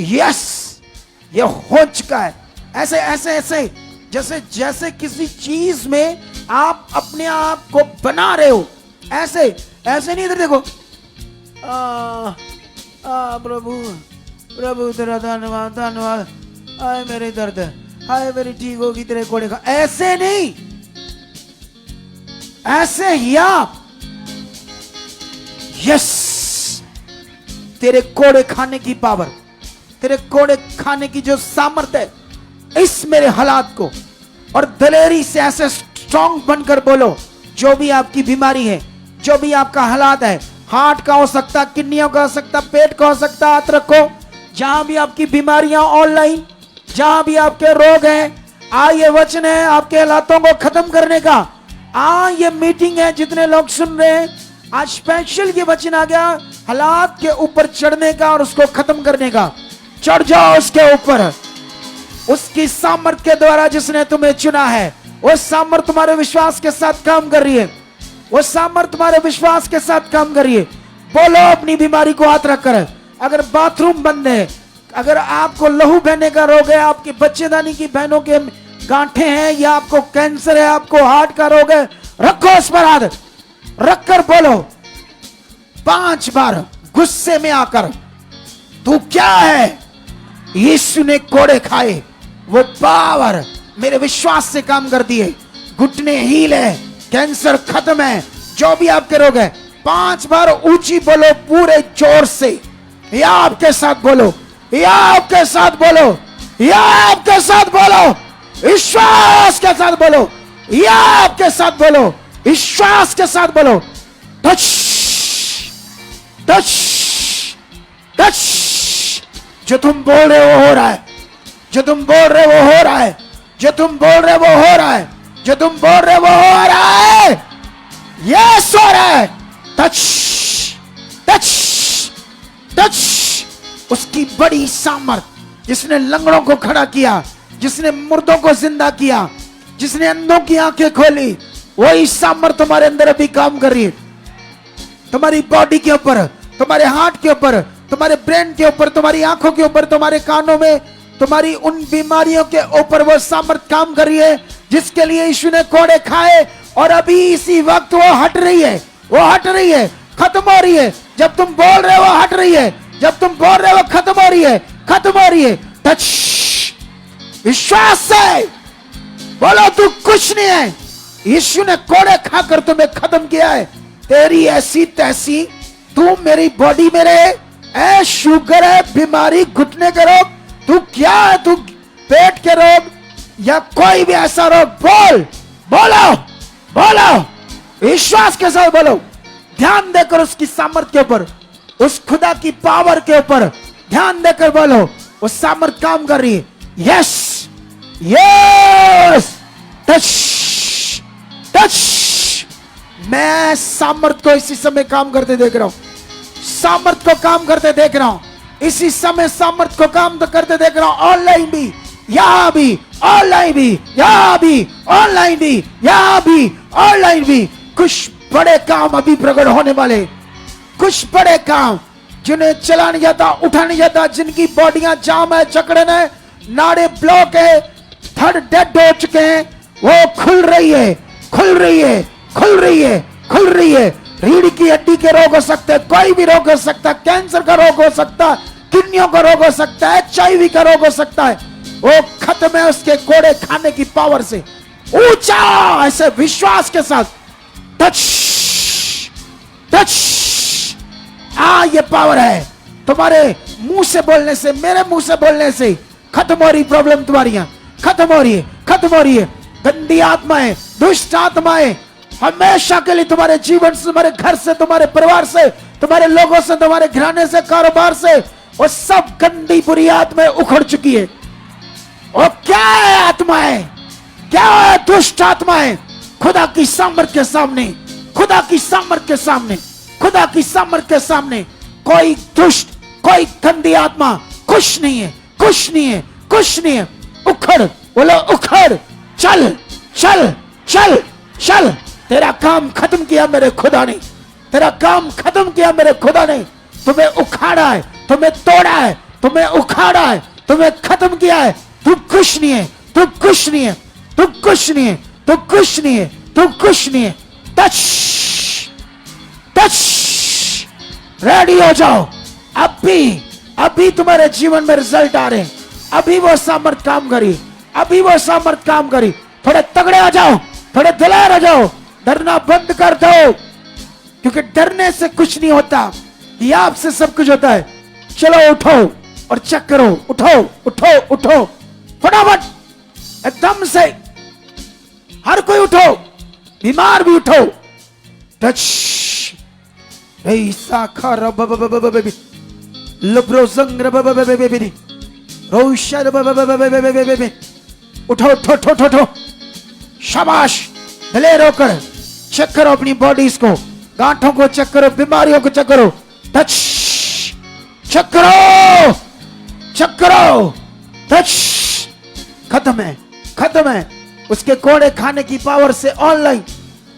यस ये हो चुका है। ऐसे जैसे किसी चीज में आप अपने आप को बना रहे हो, ऐसे नहीं। इधर देखो, प्रभु तेरा धन्यवाद, हाय मेरे दर्द, हाय मेरी ठीक होगी तेरे कोड़े का। ऐसे नहीं, ऐसे ही आप यस, तेरे कोड़े खाने की पावर, तेरे कोड़े खाने की जो सामर्थ है, इस मेरे हालात को, और दलेरी से ऐसे स्ट्रॉन्ग बनकर बोलो, जो भी आपकी बीमारी है, जो भी आपका हालात है, हार्ट का हो सकता, किडनियों का हो सकता, पेट का हो सकता, हाथ रखो। जहां भी आपकी बीमारियां ऑनलाइन, जहां भी आपके रोग हैं, ये वचन है आपके हालातों को खत्म करने का। ये मीटिंग है, जितने लोग सुन रहे हैं, आज स्पेशल ये वचन आ गया हालात के ऊपर चढ़ने का और उसको खत्म करने का। चढ़ जाओ उसके ऊपर, उसकी सामर्थ के द्वारा जिसने तुम्हें चुना है। वो सामर्थ तुम्हारे विश्वास के साथ काम कर रही है, वो सामर्थ तुम्हारे विश्वास के साथ काम कर रही है। बोलो अपनी बीमारी को हाथ रखकर। अगर बाथरूम बंद है, अगर आपको लहू बहने का रोग है, आपकी बच्चेदानी की बहनों के गांठें हैं, या आपको कैंसर है, आपको हार्ट का रोग है, रखो उस पर हाथ रखकर बोलो 5 बार गुस्से में आकर, तू क्या है? यीशु ने कोड़े खाए, वो पावर मेरे विश्वास से काम करती है। घुटने हील है, कैंसर खत्म है, जो भी आपके रोग है, 5 बार ऊंची बोलो पूरे जोर से, या आपके साथ बोलो, या आपके साथ बोलो, या आपके साथ बोलो, विश्वास के साथ बोलो, या आपके साथ बोलो, विश्वास के साथ बोलो। टच टच टच, जो तुम बोल रहे हो वो हो रहा है, जो तुम बोल रहे वो हो रहा है, जो तुम बोल रहे वो हो रहा है, जो तुम बोल रहे वो हो रहा है। उसकी बड़ी सामर्थ, जिसने लंगड़ों को खड़ा किया, जिसने मुर्दों को जिंदा किया, जिसने अंधों की आंखें खोली, वही सामर्थ तुम्हारे अंदर अभी काम कर रही है। तुम्हारी बॉडी के ऊपर, तुम्हारे हार्ट के ऊपर, तुम्हारे ब्रेन के ऊपर, तुम्हारी आंखों के ऊपर, तुम्हारे कानों में, तुम्हारी उन बीमारियों के ऊपर वो सामर्थ काम कर रही है जिसके लिए यीशु ने कोड़े खाए। और अभी इसी वक्त वो हट रही है, वो हट रही है, खत्म हो रही है। जब तुम बोल रहे हो वो हट रही है, जब तुम बोल रहे हो खत्म हो रही है, खत्म हो रही है। टच, विश्वास से बोलो तू कुछ नहीं है। यीशु ने कोड़े खाकर तुम्हें खत्म किया है। तेरी ऐसी तैसी, तू मेरी बॉडी में रहे, ऐ शुगर है, बीमारी, घुटने के रोग, तू क्या है, तू पेट के रोग या कोई भी ऐसा रोग, बोल, बोलो, बोलो, विश्वास के साथ बोलो, ध्यान देकर उसकी सामर्थ के ऊपर, उस खुदा की पावर के ऊपर ध्यान देकर बोलो, उस सामर्थ काम कर रही है। Yes, yes, touch, touch. मैं सामर्थ को इसी समय काम करते देख रहा हूं, सामर्थ को काम करते देख रहा हूं, इसी समय सामर्थ को काम तो करते देख रहा हूं। ऑनलाइन भी, यहां भी, ऑनलाइन भी, यहां भी, ऑनलाइन भी, यहां भी, ऑनलाइन भी। कुछ बड़े काम अभी प्रकट होने वाले, कुछ बड़े काम जिन्हें चला नहीं जाता, उठा नहीं जाता, जिनकी बॉडियां जाम है, जकड़न है, नाड़े ब्लॉक है, थर्ड डेड हो चुके हैं, वो खुल रही है, खुल रही है, खुल रही है, खुल रही है। रीढ़ की हड्डी के रोग हो सकते हैं, कोई भी रोग हो सकता है, कैंसर का रोग हो सकता है, किडनियों का रोग हो सकता है, HIV का रोग हो सकता है, वो खत्म है उसके कोड़े खाने की पावर से। ऊंचा ऐसे विश्वास के साथ टच, टच। ये पावर है। तुम्हारे मुंह से बोलने से, मेरे मुंह से बोलने से खत्म हो रही प्रॉब्लम, तुम्हारी खत्म हो रही है, खत्म हो रही है। गंदी आत्माएं, दुष्ट आत्माएं हमेशा के लिए तुम्हारे जीवन से, तुम्हारे घर से, तुम्हारे परिवार से, तुम्हारे लोगों से, तुम्हारे घराने से, कारोबार से, वो सब गंदी बुरी आत्माएं उखड़ चुकी है। और क्या है आत्माएं, क्या है दुष्ट आत्माएं? खुदा की सामर्थ के सामने, खुदा की सामर्थ के सामने, खुदा की सामर्थ के सामने कोई दुष्ट, कोई गंदी आत्मा कुछ नहीं है, कुछ नहीं है, कुछ नहीं है। उखड़, बोलो उखड़, चल, चल, चल, चल। तेरा काम खत्म किया मेरे खुदा ने, तेरा काम खत्म किया मेरे खुदा ने। तुम्हें उखाड़ा है, तुम्हें तोड़ा है, तुम्हें उखाड़ा है, तुम्हें खत्म किया है। तू कुछ नहीं है, तू कुछ नहीं है, तू कुछ नहीं है, तू कुछ नहीं है, तू कुछ नहीं है। टच, टच, रेडी हो जाओ। अभी, अभी तुम्हारे जीवन में रिजल्ट आ रहे हैं। अभी वो सामर्थ काम करी, अभी वो सामर्थ काम करी। थोड़े तगड़े आ जाओ, थोड़े दिलार आ जाओ, डरना बंद कर दो, क्योंकि डरने से कुछ नहीं होता, ये आपसे सब कुछ होता है। चलो उठो और चेक करो, उठो, उठो, उठो, फटाफट, एकदम से हर कोई उठो, बीमार भी उठो। टच, साखा लब्रोजंग रोशा, उठो, उठो, उठो, उठो, उठो। शाबाश, दिलेर होकर चेक करो अपनी बॉडीज को, गांठों को चेक करो, बीमारियों को चेक करो। टच, चेक करो, चेक करो, टच। खत्म है, खत्म है। उसके कोड़े खाने की पावर से ऑनलाइन,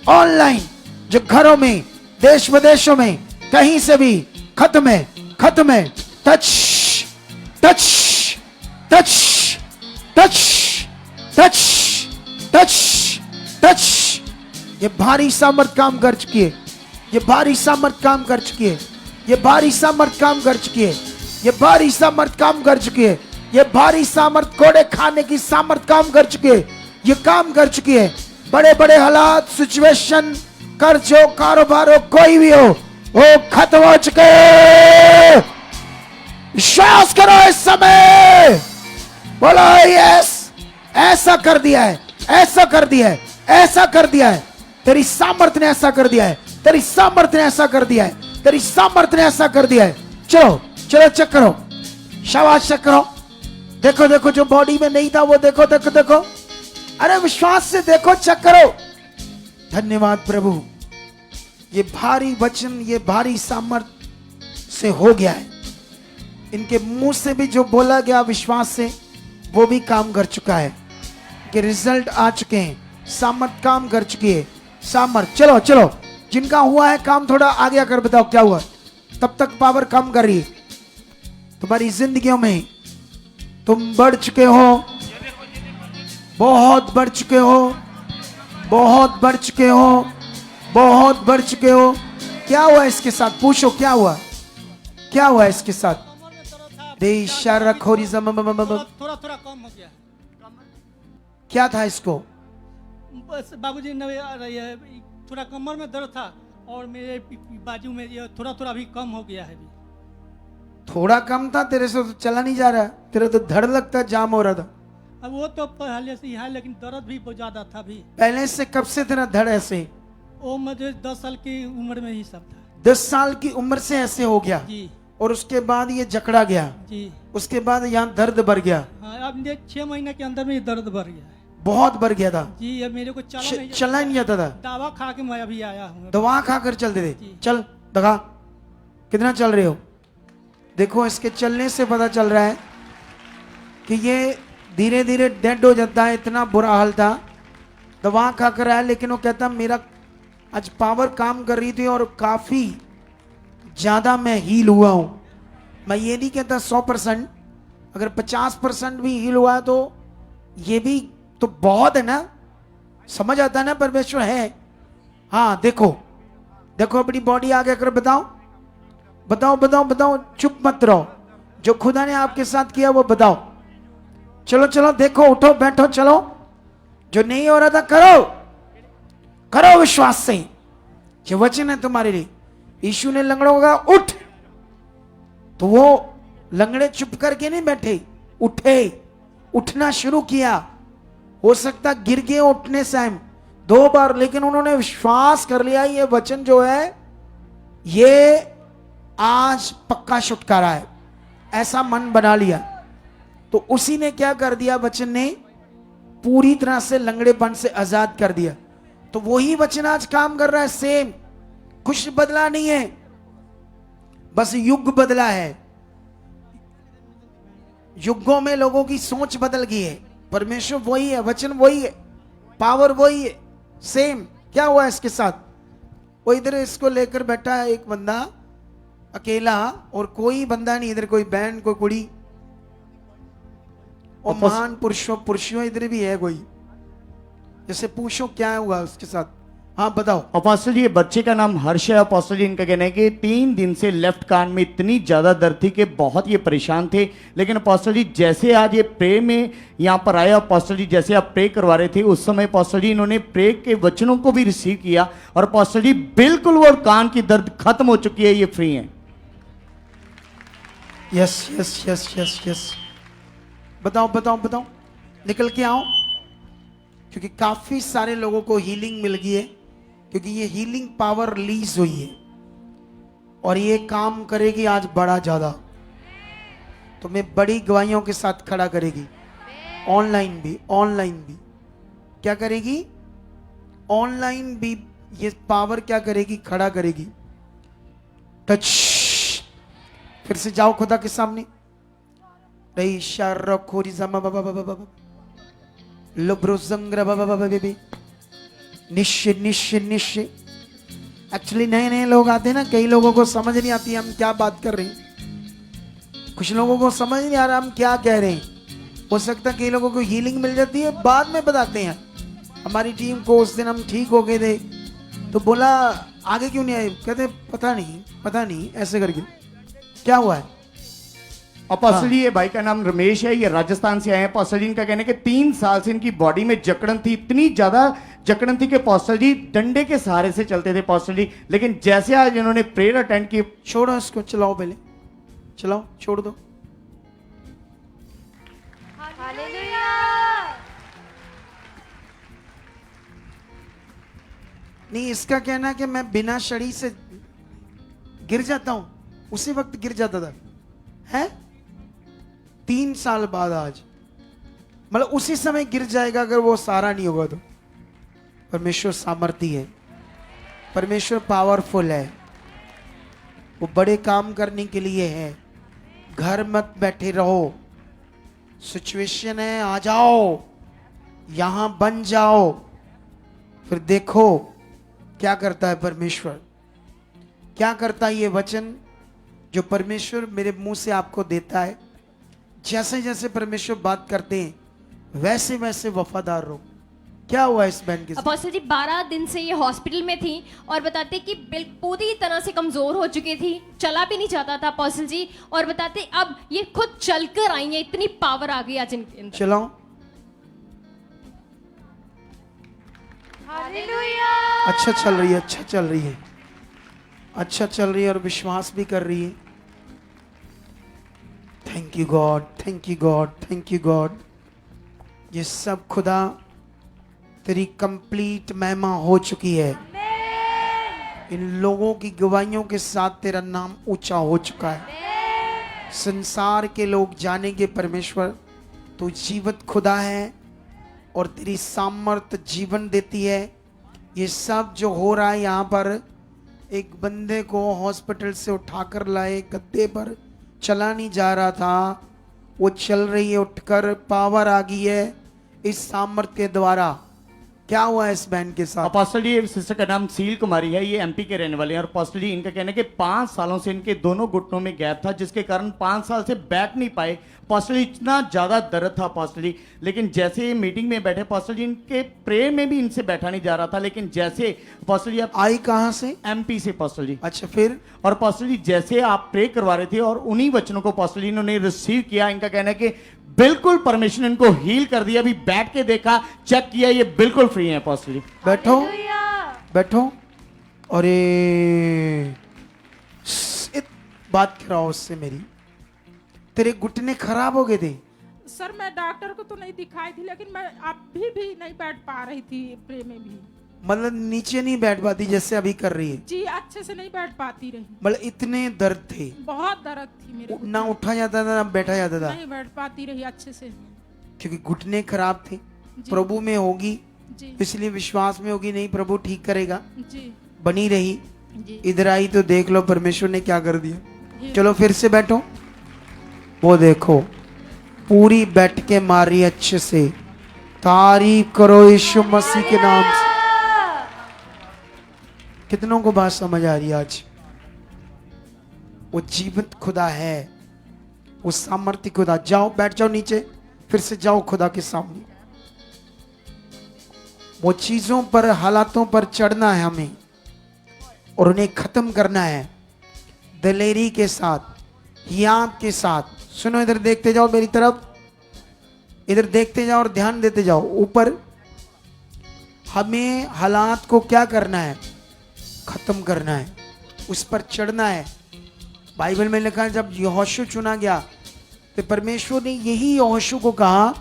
ऑनलाइन जो घरों में, देश विदेशों में, कहीं से भी खत्म है, खत्म है। Touch, touch, touch, touch, touch, touch, touch. ये भारी सामर्थ काम कर चुकी है, ये भारी सामर्थ काम कर चुकी है, ये भारी सामर्थ काम कर चुकी है, ये भारी सामर्थ काम कर चुकी है, ये भारी सामर्थ कोड़े खाने की सामर्थ काम कर चुकी है, ये काम कर चुकी है। बड़े बड़े हालात, सिचुएशन, कर्ज हो, कारोबार हो, कोई भी हो, वो खत्म हो चुके। विश्वास करो इस समय, बोलो यस, ऐसा कर दिया है, ऐसा कर दिया है, ऐसा कर दिया है। तेरी सामर्थ ने ऐसा कर दिया है, तेरी सामर्थ ने ऐसा कर दिया है, तेरी सामर्थ ने ऐसा कर दिया है। चलो, चलो चेक करो, शाबाश, चेक करो। देखो, देखो, जो बॉडी में नहीं था वो देखो, देखो, देखो। अरे विश्वास से देखो, चेक करो। धन्यवाद प्रभु, ये भारी वचन, ये भारी सामर्थ से हो गया है। इनके मुंह से भी जो बोला गया विश्वास से वो भी काम कर चुका है, कि रिजल्ट आ चुके हैं, सामर्थ काम कर चुकी है। सामर्थ, चलो चलो, जिनका हुआ है काम थोड़ा आगे आकर बताओ क्या हुआ। तब तक पावर काम कर रही है तुम्हारी जिंदगियों में। तुम बढ़ चुके हो, बहुत बढ़ चुके हो, बहुत बढ़ चुके हो, बहुत बढ़ चुके हो। क्या हुआ इसके साथ, पूछो क्या हुआ, क्या हुआ इसके साथ। रे इशारा खोरी थोड़ा थोड़ा कम हो गया। क्या था इसको। बस बाबूजी ने ये थोड़ा कमर में दर्द था और मेरे बाजू में ये थोड़ा थोड़ा भी कम हो गया है अभी। थोड़ा कम था, तेरे से तो चला नहीं जा रहा, तेरे तो धड़ लगता जाम हो रहा था। अब वो तो पहले से ही है, लेकिन दर्द भी बहुत ज्यादा था भी। पहले से कब से तेरा धड़ ऐसे। वो मुझे 10 साल की उम्र में ही सब था 10 साल की उम्र से ऐसे हो गया जी। और उसके बाद ये जकड़ा गया जी। उसके बाद यहाँ दर्द बढ़ गया। हाँ, अब 6 महीने के अंदर में ये दर्द बढ़ गया है बहुत बढ़ गया था जी। अब मेरे को चलना ही नहीं जाता था। दवा खा के मैं अभी आया हूँ। दवा खाकर चलते थे। जी। चल दगा, कितना चल रहे हो। देखो इसके चलने से पता चल रहा है कि ये धीरे धीरे डेड हो जाता है। इतना बुरा हाल था, दवा खाकर आया, लेकिन वो कहता मेरा आज पावर काम कर रही थी और काफी ज्यादा मैं हील हुआ हूं। मैं ये नहीं कहता 100%, अगर 50% भी हील हुआ है तो ये भी तो बहुत है ना। समझ आता है ना परमेश्वर है। हाँ देखो देखो अपनी बॉडी आगे कर बताओ बताओ बताओ बताओ, चुप मत रहो। जो खुदा ने आपके साथ किया वो बताओ। चलो चलो देखो, उठो बैठो चलो। जो नहीं हो रहा था करो, करो विश्वास से। ये वचन है तुम्हारे लिए। यीशु ने लंगड़ों का उठ, तो वो लंगड़े चुप करके नहीं बैठे, उठे, उठना शुरू किया। हो सकता गिर गए उठने से 2 बार, लेकिन उन्होंने विश्वास कर लिया ये वचन जो है ये आज पक्का छुटकारा है, ऐसा मन बना लिया। तो उसी ने क्या कर दिया, वचन ने पूरी तरह से लंगड़ेपन से आजाद कर दिया। तो वही वचन आज काम कर रहा है सेम। कुछ बदला नहीं है, बस युग बदला है। युगों में लोगों की सोच बदल गई है। परमेश्वर वही है, वचन वही है, पावर वही है, सेम। क्या हुआ इसके साथ, वो इधर इसको लेकर बैठा है एक बंदा अकेला, और कोई बंदा नहीं इधर, कोई बहन कोई कुड़ी, और महान पुरुषों इधर भी है कोई। जैसे पूछो क्या हुआ उसके साथ। हाँ बताओ। अपोस्टल जी, ये बच्चे का नाम हर्ष है। अपोस्टल जी, इनका कहना है कि 3 दिन से लेफ्ट कान में इतनी ज्यादा दर्द थी कि बहुत ये परेशान थे। लेकिन अपोस्टल जी जैसे आज ये प्रे में यहाँ पर आया, अपोस्टल जी जैसे आप प्रे करवा रहे थे उस समय अपोस्टल जी इन्होंने प्रे के वचनों को भी रिसीव किया, और अपोस्टल जी बिल्कुल वो कान की दर्द खत्म हो चुकी है, ये फ्री है। Yes yes yes yes yes, बताओ बताओ बताओ, निकल के आओ। क्योंकि काफी सारे लोगों को हीलिंग मिल गई है, क्योंकि ये हीलिंग पावर रिलीज हुई है और ये काम करेगी आज बड़ा ज्यादा। तुम्हें बड़ी गवाहियों के साथ खड़ा करेगी। ऑनलाइन भी, ऑनलाइन भी क्या करेगी, ऑनलाइन भी ये पावर क्या करेगी, खड़ा करेगी। टच, फिर से जाओ खुदा के सामने। रही शार खोरी जमा बाबा बाबा बाबा लब्रो जंगरा बाबा बाबा बेबी निश्चय निश्चय निश्चय। एक्चुअली नए नए लोग आते हैं ना, कई लोगों को समझ नहीं आती हम क्या बात कर रहे हैं। कुछ लोगों को समझ नहीं आ रहा हम क्या कह रहे हैं। हो सकता है कई लोगों को हीलिंग मिल जाती है, बाद में बताते हैं। हमारी टीम को उस दिन हम ठीक हो गए थे तो बोला आगे क्यों नहीं आए, कहते पता नहीं ऐसे करके। क्या हुआ है। अपोस्टल जी, ये भाई का नाम रमेश है, ये राजस्थान से आए हैं। अपोस्टल जी इनका कहना है कि 3 साल से इनकी बॉडी में जकड़न थी, इतनी ज्यादा जकड़न थी कि अपोस्टल जी डंडे के सहारे से चलते थे अपोस्टल जी। लेकिन जैसे आज इन्होंने प्रेयर अटेंड की। छोड़ो इसको, चलाओ पहले, चलाओ, छोड़ दो। हालेलुया। नहीं, इसका कहना है कि मैं बिना शरीर से गिर जाता हूं, उसी वक्त गिर जाता था है। 3 साल बाद आज मतलब उसी समय गिर जाएगा अगर वो सारा नहीं होगा तो। परमेश्वर सामर्थी है, परमेश्वर पावरफुल है, वो बड़े काम करने के लिए है। घर मत बैठे रहो। सिचुएशन है, आ जाओ, यहां बन जाओ। फिर देखो क्या करता है परमेश्वर, क्या करता है ये वचन जो परमेश्वर मेरे मुंह से आपको देता है। जैसे जैसे परमेश्वर बात करते हैं वैसे वैसे वफादार रहो। क्या हुआ इस बहन के साथ? अपोस्टल जी 12 दिन से ये हॉस्पिटल में थी और बताते कि पूरी तरह से कमजोर हो चुकी थी, चला भी नहीं जाता था अपोस्टल जी। और बताते अब ये खुद चलकर आई है, इतनी पावर आ गई आज इनके अंदर। चलाओ। हालेलुया। अच्छा चल रही है, अच्छा चल रही है, अच्छा चल रही है और विश्वास भी कर रही है। Thank you God, thank you God, thank you God. ये सब खुदा तेरी कंप्लीट महिमा हो चुकी है। इन लोगों की गवाहियों के साथ तेरा नाम ऊंचा हो चुका है। संसार के लोग जानेंगे परमेश्वर तू जीवित खुदा है और तेरी सामर्थ जीवन देती है। ये सब जो हो रहा है यहाँ पर, एक बंदे को हॉस्पिटल से उठाकर लाए, गद्दे पर चला नहीं जा रहा था, वो चल रही है उठकर, पावर आ गई है इस सामर्थ के द्वारा। क्या हुआ इस बहन के साथ? अपोस्टल जी सिस्टर का नाम सील कुमारी है, ये एमपी के रहने वाले हैं। और अपोस्टल जी इनका कहना है कि 5 सालों से इनके दोनों घुटनों में गैप था, जिसके कारण 5 साल से बैठ नहीं पाए। अपोस्टल जी इतना ज्यादा दर्द था अपोस्टल जी, लेकिन जैसे ये मीटिंग में बैठे अपोस्टल जी, इनके प्रेयर में भी इनसे बैठा नहीं जा रहा था। लेकिन जैसे अपोस्टल जी आप आई कहाँ से? एमपी से अपोस्टल जी। अच्छा फिर? और अपोस्टल जी जैसे आप प्रे करवा रहे थे और उन्हीं वचनों को अपोस्टल जी इन्होंने रिसीव किया, इनका कहना है कि बिल्कुल परमेश्वर ने इनको हील कर दिया। अभी बैठ के देखा, चेक किया, ये बिल्कुल फ्री है अपोस्टल जी। बैठो, हालेलुया। बैठो। अरे बात कराओ उससे मेरी। तेरे घुटने खराब हो गए थे? सर मैं डॉक्टर को तो नहीं दिखाई थी, लेकिन मैं अभी भी नहीं बैठ पा रही थी प्रे में भी। मतलब नीचे नहीं बैठ पाती जैसे अभी कर रही है? जी अच्छे से नहीं बैठ पाती रही, मतलब इतने दर्द थे, बहुत दर्द थी मेरे को। ना उठा जाता था ना बैठा जाता था, नहीं बैठ पाती रही अच्छे से। क्योंकि घुटने खराब थे। जी। प्रभु में होगी जी इसलिए विश्वास में होगी, नहीं प्रभु ठीक करेगा, जी बनी रही। जी इधर आई तो देख लो परमेश्वर ने क्या कर दिया। जी। चलो फिर से बैठो। वो देखो पूरी बैठ के मारी अच्छे से। तारीफ करो यीशु मसीह के नाम से। कितनों को बात समझ आ रही है आज? वो जीवित खुदा है, वो सामर्थ्य खुदा। जाओ बैठ जाओ नीचे, फिर से जाओ खुदा के सामने। वो चीजों पर, हालातों पर चढ़ना है हमें और उन्हें खत्म करना है दिलेरी के साथ, हियात के साथ। सुनो, इधर देखते जाओ मेरी तरफ, इधर देखते जाओ और ध्यान देते जाओ। ऊपर हमें हालात को क्या करना है? खत्म करना है, उस पर चढ़ना है। बाइबल में लिखा है जब यहोशू चुना गया तो परमेश्वर ने यही यहोशू को कहा,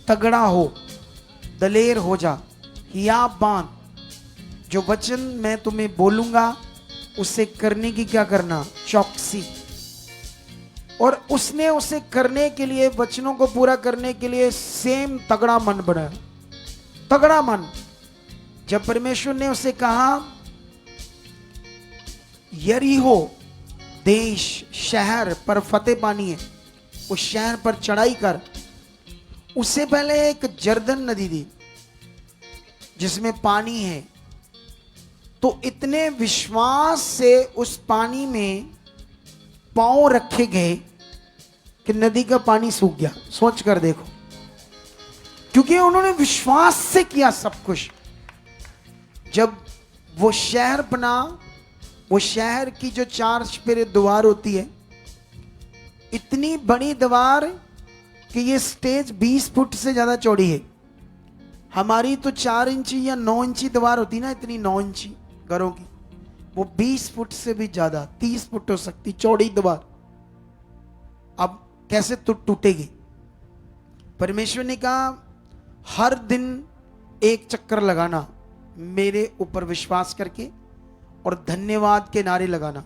तगड़ा हो, दलेर हो जा, हियाब बांध। जो वचन मैं तुम्हें बोलूंगा उसे करने की क्या करना? चौकसी। और उसने उसे करने के लिए, वचनों को पूरा करने के लिए सेम तगड़ा मन बनाया, तगड़ा मन। जब परमेश्वर ने उसे कहा यरीहो देश, शहर पर फतेह पानी है, उस शहर पर चढ़ाई कर। उससे पहले एक जर्दन नदी थी जिसमें पानी है। तो इतने विश्वास से उस पानी में पांव रखे गए कि नदी का पानी सूख गया। सोच कर देखो, क्योंकि उन्होंने विश्वास से किया सब कुछ। जब वो शहर बना, वो शहर की जो 4 चुफेरे द्वार होती है, इतनी बड़ी दीवार कि ये स्टेज 20 फुट से ज्यादा चौड़ी है। हमारी तो 4 इंची या 9 इंची दीवार होती ना, इतनी 9 इंची घरों की, वो 20 फुट से भी ज्यादा, 30 फुट हो सकती चौड़ी दीवार। अब कैसे टूटेगी? परमेश्वर ने कहा हर दिन एक चक्कर लगाना, मेरे ऊपर विश्वास करके, और धन्यवाद के नारे लगाना,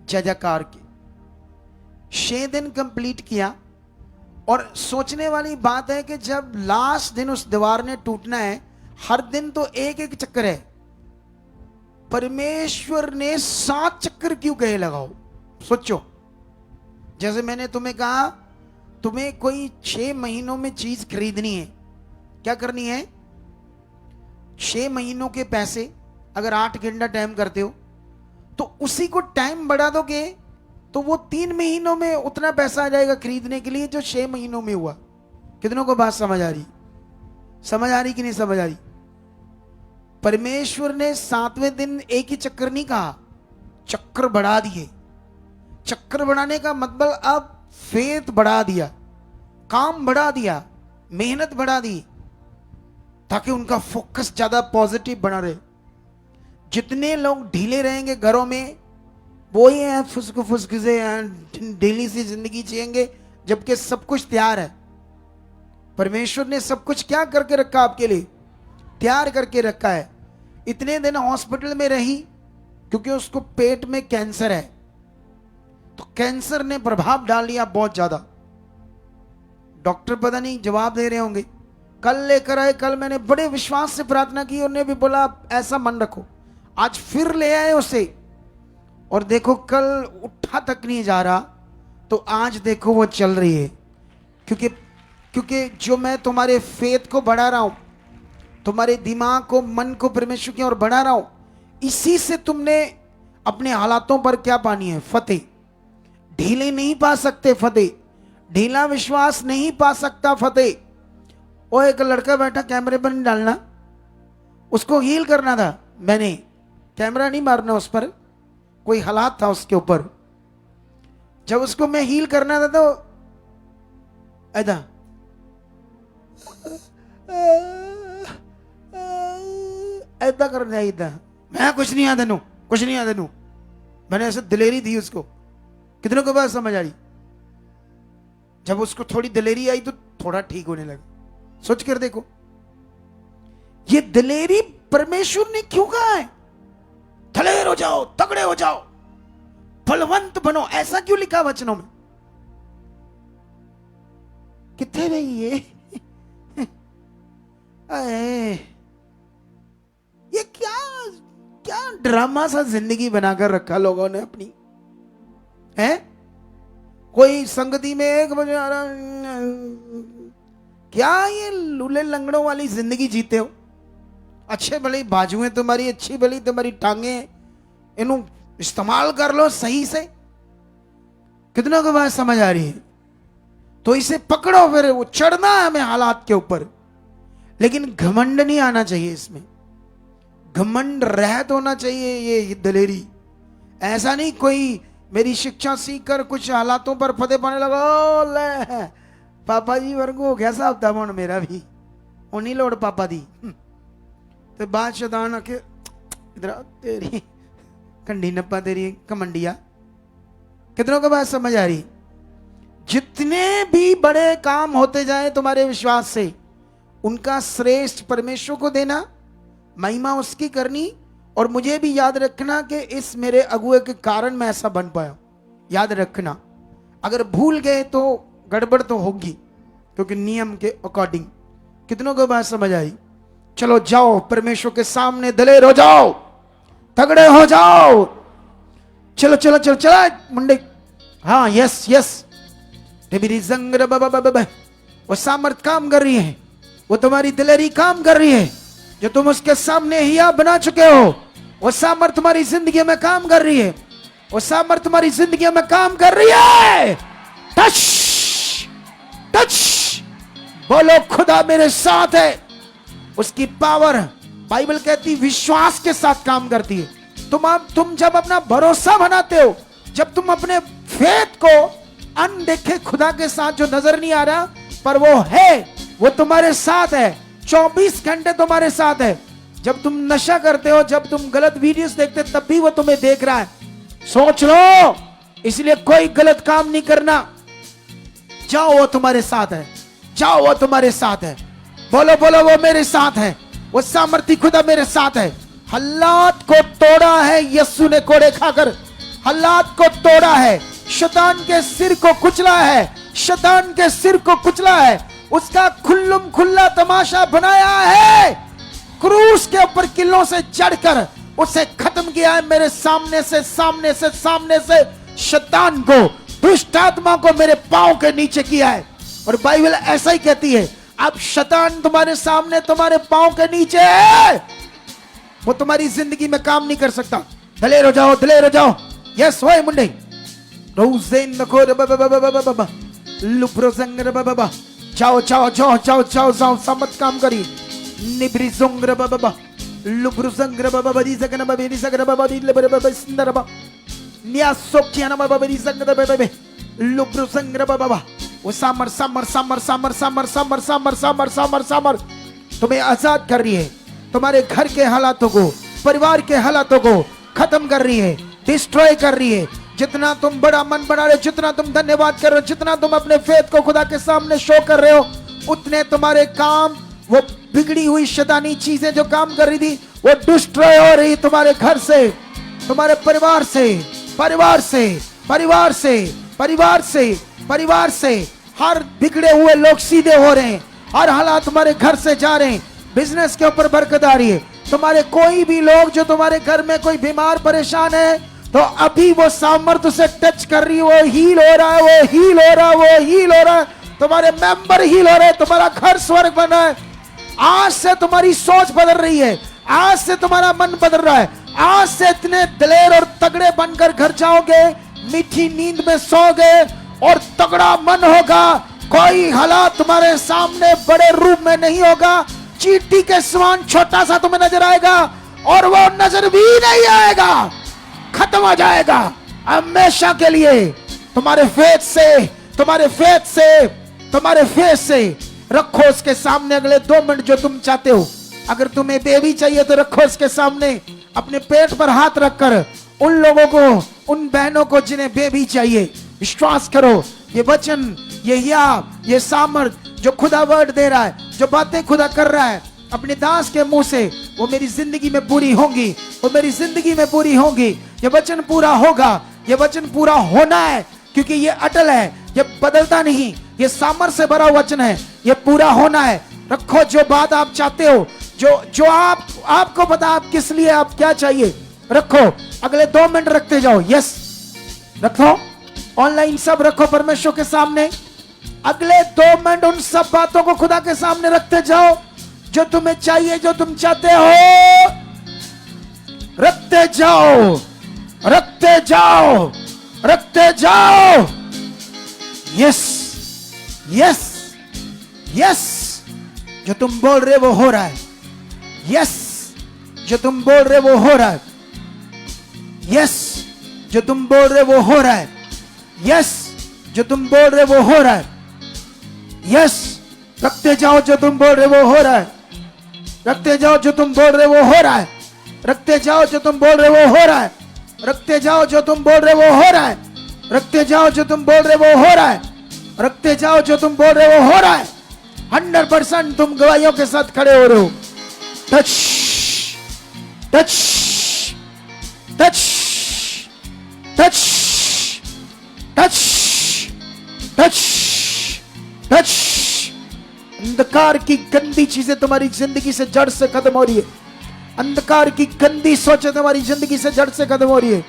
जय जयकार के। 6 दिन कंप्लीट किया। और सोचने वाली बात है कि जब लास्ट दिन उस दीवार ने टूटना है, हर दिन तो एक एक चक्कर है, परमेश्वर ने 7 चक्कर क्यों कहे लगाओ? सोचो, जैसे मैंने तुम्हें कहा, तुम्हें कोई 6 महीनों में चीज खरीदनी है, क्या करनी है? 6 महीनों के पैसे अगर 8 घंटा टाइम करते हो तो उसी को टाइम बढ़ा दोगे तो वो 3 महीनों में उतना पैसा आ जाएगा खरीदने के लिए जो 6 महीनों में हुआ। कितनों को बात समझ आ रही? समझ आ रही कि नहीं समझ आ रही? परमेश्वर ने 7वें दिन एक ही चक्कर नहीं कहा, चक्कर बढ़ा दिए। चक्कर बढ़ाने का मतलब अब फेथ बढ़ा दिया, काम बढ़ा दिया, मेहनत बढ़ा दी, ताकि उनका फोकस ज्यादा पॉजिटिव बना रहे। जितने लोग ढीले रहेंगे घरों में, वो ये हैं फुसक से ढीली सी जिंदगी जिएंगे, जबकि सब कुछ तैयार है। परमेश्वर ने सब कुछ क्या करके रखा आपके लिए? तैयार करके रखा है। इतने दिन हॉस्पिटल में रही क्योंकि उसको पेट में कैंसर है, तो कैंसर ने प्रभाव डाल दिया बहुत ज्यादा। डॉक्टर पता नहीं जवाब दे रहे होंगे, कल लेकर आए, कल मैंने बड़े विश्वास से प्रार्थना की, उन्होंने भी बोला ऐसा मन रखो। आज फिर ले आए उसे, और देखो कल उठा तक नहीं जा रहा, तो आज देखो वो चल रही है। क्योंकि जो मैं तुम्हारे फेथ को बढ़ा रहा हूं, तुम्हारे दिमाग को, मन को परमेश्वर की ओर बढ़ा रहा हूं, इसी से तुमने अपने हालातों पर क्या पानी है? फतेह। ढीले नहीं पा सकते फतेह, ढीला विश्वास नहीं पा सकता फतेह। वो एक लड़का बैठा, कैमरे पर नहीं डालना, उसको हील करना था मैंने, कैमरा नहीं मारना उस पर, कोई हालात था उसके ऊपर। जब उसको मैं हील करना था तो ऐसा ऐसा करना ही था। मैं कुछ नहीं आता नू, कुछ नहीं आता नू, मैंने ऐसे दिलेरी दी उसको। कितनों को बात समझ आ रही? जब उसको थोड़ी दिलेरी आई तो थोड़ा ठीक होने लगा। सोच कर देखो, ये दिलेरी परमेश्वर ने क्यों कहा है? दलेर हो जाओ, तगड़े हो जाओ, बलवंत बनो, ऐसा क्यों लिखा वचनों में? कितने भाई ये क्या क्या ड्रामा सा जिंदगी बनाकर रखा लोगों ने अपनी, है? कोई संगति में 1 बजे आ रहा, क्या ये लूले लंगड़ों वाली जिंदगी जीते हो? अच्छे भली बाजुएं तुम्हारी, अच्छी भली तुम्हारी टांगे, इन्हों इस्तेमाल कर लो सही से। कितनों को बात समझ आ रही है? तो इसे पकड़ो, फिर वो चढ़ना है हमें हालात के ऊपर, लेकिन घमंड नहीं आना चाहिए इसमें। घमंड रहत होना चाहिए। ये दलेरी ऐसा नहीं कोई मेरी शिक्षा सीख कर कुछ हालातों पर फतेह पाने लगा, ले पापा जी वर्गो हो गया साहब था मन मेरा भी, उन्हीं लोड़ पापा दी तो बात शैतान आके इधर तेरी कंडी नप्पा तेरी कमंडिया। कितनों को बात समझ आ रही? जितने भी बड़े काम होते जाए तुम्हारे विश्वास से, उनका श्रेष्ठ परमेश्वर को देना, महिमा उसकी करनी, और मुझे भी याद रखना कि इस मेरे अगुए के कारण मैं ऐसा बन पाया। याद रखना, अगर भूल गए तो गड़बड़ तो होगी, क्योंकि नियम के अकॉर्डिंग। कितनों को बात समझ आई? चलो जाओ, परमेश्वर के सामने दलेर हो जाओ, तगड़े हो जाओ। चलो चलो चलो चला मुंडे, हाँ यस यस, वो सामर्थ काम कर रही है, वो तुम्हारी दिलेरी काम कर रही है, जो तुम उसके सामने हिया बना चुके हो, वो सामर्थ तुम्हारी जिंदगी में काम कर रही है, वो सामर्थ तुम्हारी जिंदगी में काम कर रही है। टच टच, बोलो खुदा मेरे साथ है। उसकी पावर, बाइबल कहती विश्वास के साथ काम करती है। तुम जब अपना भरोसा बनाते हो, जब तुम अपने फेथ को अनदेखे खुदा के साथ, जो नजर नहीं आ रहा पर वो है, वो तुम्हारे साथ है, 24 घंटे तुम्हारे साथ है। जब तुम नशा करते हो, जब तुम गलत वीडियोस देखते, तब भी वो तुम्हें देख रहा है। सोच लो, इसलिए कोई गलत काम नहीं करना। जाओ, वो तुम्हारे साथ है, जाओ, वो तुम्हारे साथ है। बोलो बोलो, वो मेरे साथ है, वो सामर्थी खुदा मेरे साथ है। हालात को तोड़ा है यीशु ने कोड़े खाकर, हालात को तोड़ा है, शैतान के सिर को कुचला है, शैतान के सिर को कुचला है, उसका खुल्लम खुल्ला तमाशा बनाया है। क्रूस के ऊपर किलों से चढ़कर उसे खत्म किया है। मेरे सामने से शैतान को दुष्ट आत्मा को मेरे पांव के नीचे किया है। और बाइबल ऐसा ही कहती है, अब शैतान तुम्हारे सामने तुम्हारे पांव के नीचे है, वो तुम्हारी जिंदगी में काम नहीं कर सकता। दलेर हो जाओ, दलेर हो जाओ। यस होए मुंडे रोजेन नखोर बाबा लुप्रोजंगर बाबा जाओ जाओ जाओ जाओ जाओ जाओ समत काम करी निब्रिजोंगर बाबा लुप्रोजंगर बाबा बड़ी सकन बाबा बड़ी सकन बाबा बड़ी ले बाबा सुंदर बाबा निया सोचियाना बाबा बड़ी सकन बाबा लुप्रोजंगर बाबा वो सामर सामर सामर सामर सामर सामर सामर सामर सामर सामर तुम्हें आजाद कर रही है। तुम्हारे घर के हालातों को, परिवार के हालातों को खत्म कर रही है, डिस्ट्रॉय कर रही है। जितना तुम बड़ा मन बना रहे हो, जितना तुम धन्यवाद कर रहे हो, जितना तुम अपने फेथ को खुदा के सामने शो कर रहे हो, उतने तुम्हारे काम, वो बिगड़ी हुई शैतानी चीजें जो काम कर रही थी, वो डिस्ट्रॉय हो रही तुम्हारे घर से, तुम्हारे परिवार से, परिवार से, परिवार से, परिवार से, परिवार से। हर बिगड़े हुए लोग सीधे हो रहे हैं, हर हालात तुम्हारे घर से जा रहे हैं। बिजनेस के ऊपर बरकत आ रही है। तुम्हारे कोई भी लोग जो तुम्हारे घर में कोई बीमार परेशान है, तो अभी वो सामर्थ्य से टच कर रही है, वो हील हो रहा है, वो हील हो रहा है, वो हील हो रहा है। तुम्हारे मेंबर हील हो रहे हैं, तुम्हारा घर स्वर्ग बना है। आज से तुम्हारी सोच बदल रही है, आज से तुम्हारा मन बदल रहा है। आज से इतने दिलेर और तगड़े बनकर घर जाओगे, मीठी नींद में सोओगे और तगड़ा मन होगा। कोई हालात तुम्हारे सामने बड़े रूप में नहीं होगा, चींटी के समान छोटा सा तुम्हें नजर आएगा और वो नजर भी नहीं आएगा, खत्म हो जाएगा हमेशा के लिए। तुम्हारे फेथ से, तुम्हारे फेथ से, तुम्हारे फेथ से रखो उसके सामने अगले 2 मिनट जो तुम चाहते हो। अगर तुम्हें बेबी चाहिए तो रखो उसके सामने, अपने पेट पर हाथ रखकर उन लोगों को, उन बहनों को जिन्हें बेबी चाहिए, विश्वास करो ये वचन, ये सामर्थ जो खुदा वर्ड दे रहा है, जो बातें खुदा कर रहा है अपने दास के मुंह से, वो मेरी जिंदगी में पूरी होंगी, वो मेरी जिंदगी में पूरी होंगी। ये वचन पूरा होगा, ये वचन पूरा होना है, क्योंकि ये अटल है, ये बदलता नहीं, ये सामर्थ से भरा वचन है, ये पूरा होना है। रखो जो बात आप चाहते हो, जो आपको पता आप किस लिए, आप क्या चाहिए, रखो। अगले 2 मिनट रखते जाओ। यस रखो, ऑनलाइन सब रखो परमेश्वर के सामने। अगले 2 मिनट उन सब बातों को खुदा के सामने रखते जाओ, जो तुम्हें चाहिए, जो तुम चाहते हो, रखते जाओ, रखते जाओ, रखते जाओ। यस यस यस, जो तुम बोल रहे वो हो रहा है। यस, जो तुम बोल रहे वो हो रहा है। यस, जो तुम बोल रहे वो हो रहा है। यस, जो तुम बोल रहे वो हो रहा है। यस, रखते जाओ जो तुम बोल रहे वो हो रहा है। रखते जाओ जो तुम बोल रहे वो हो रहा है। रखते जाओ जो तुम बोल रहे वो हो रहा है। रखते जाओ जो तुम बोल रहे वो हो रहा है। रखते जाओ जो तुम बोल रहे वो हो रहा है। रखते जाओ जो तुम बोल रहे वो हो रहा है। 100% तुम गवाहियों के साथ खड़े हो रहे हो। Touch touch touch touch touch touch touch. अंधकार की गंदी चीजें तुम्हारी जिंदगी से जड़ से खत्म हो रही है। अंधकार की गंदी सोचें तुम्हारी जिंदगी से जड़ से खत्म हो रही है।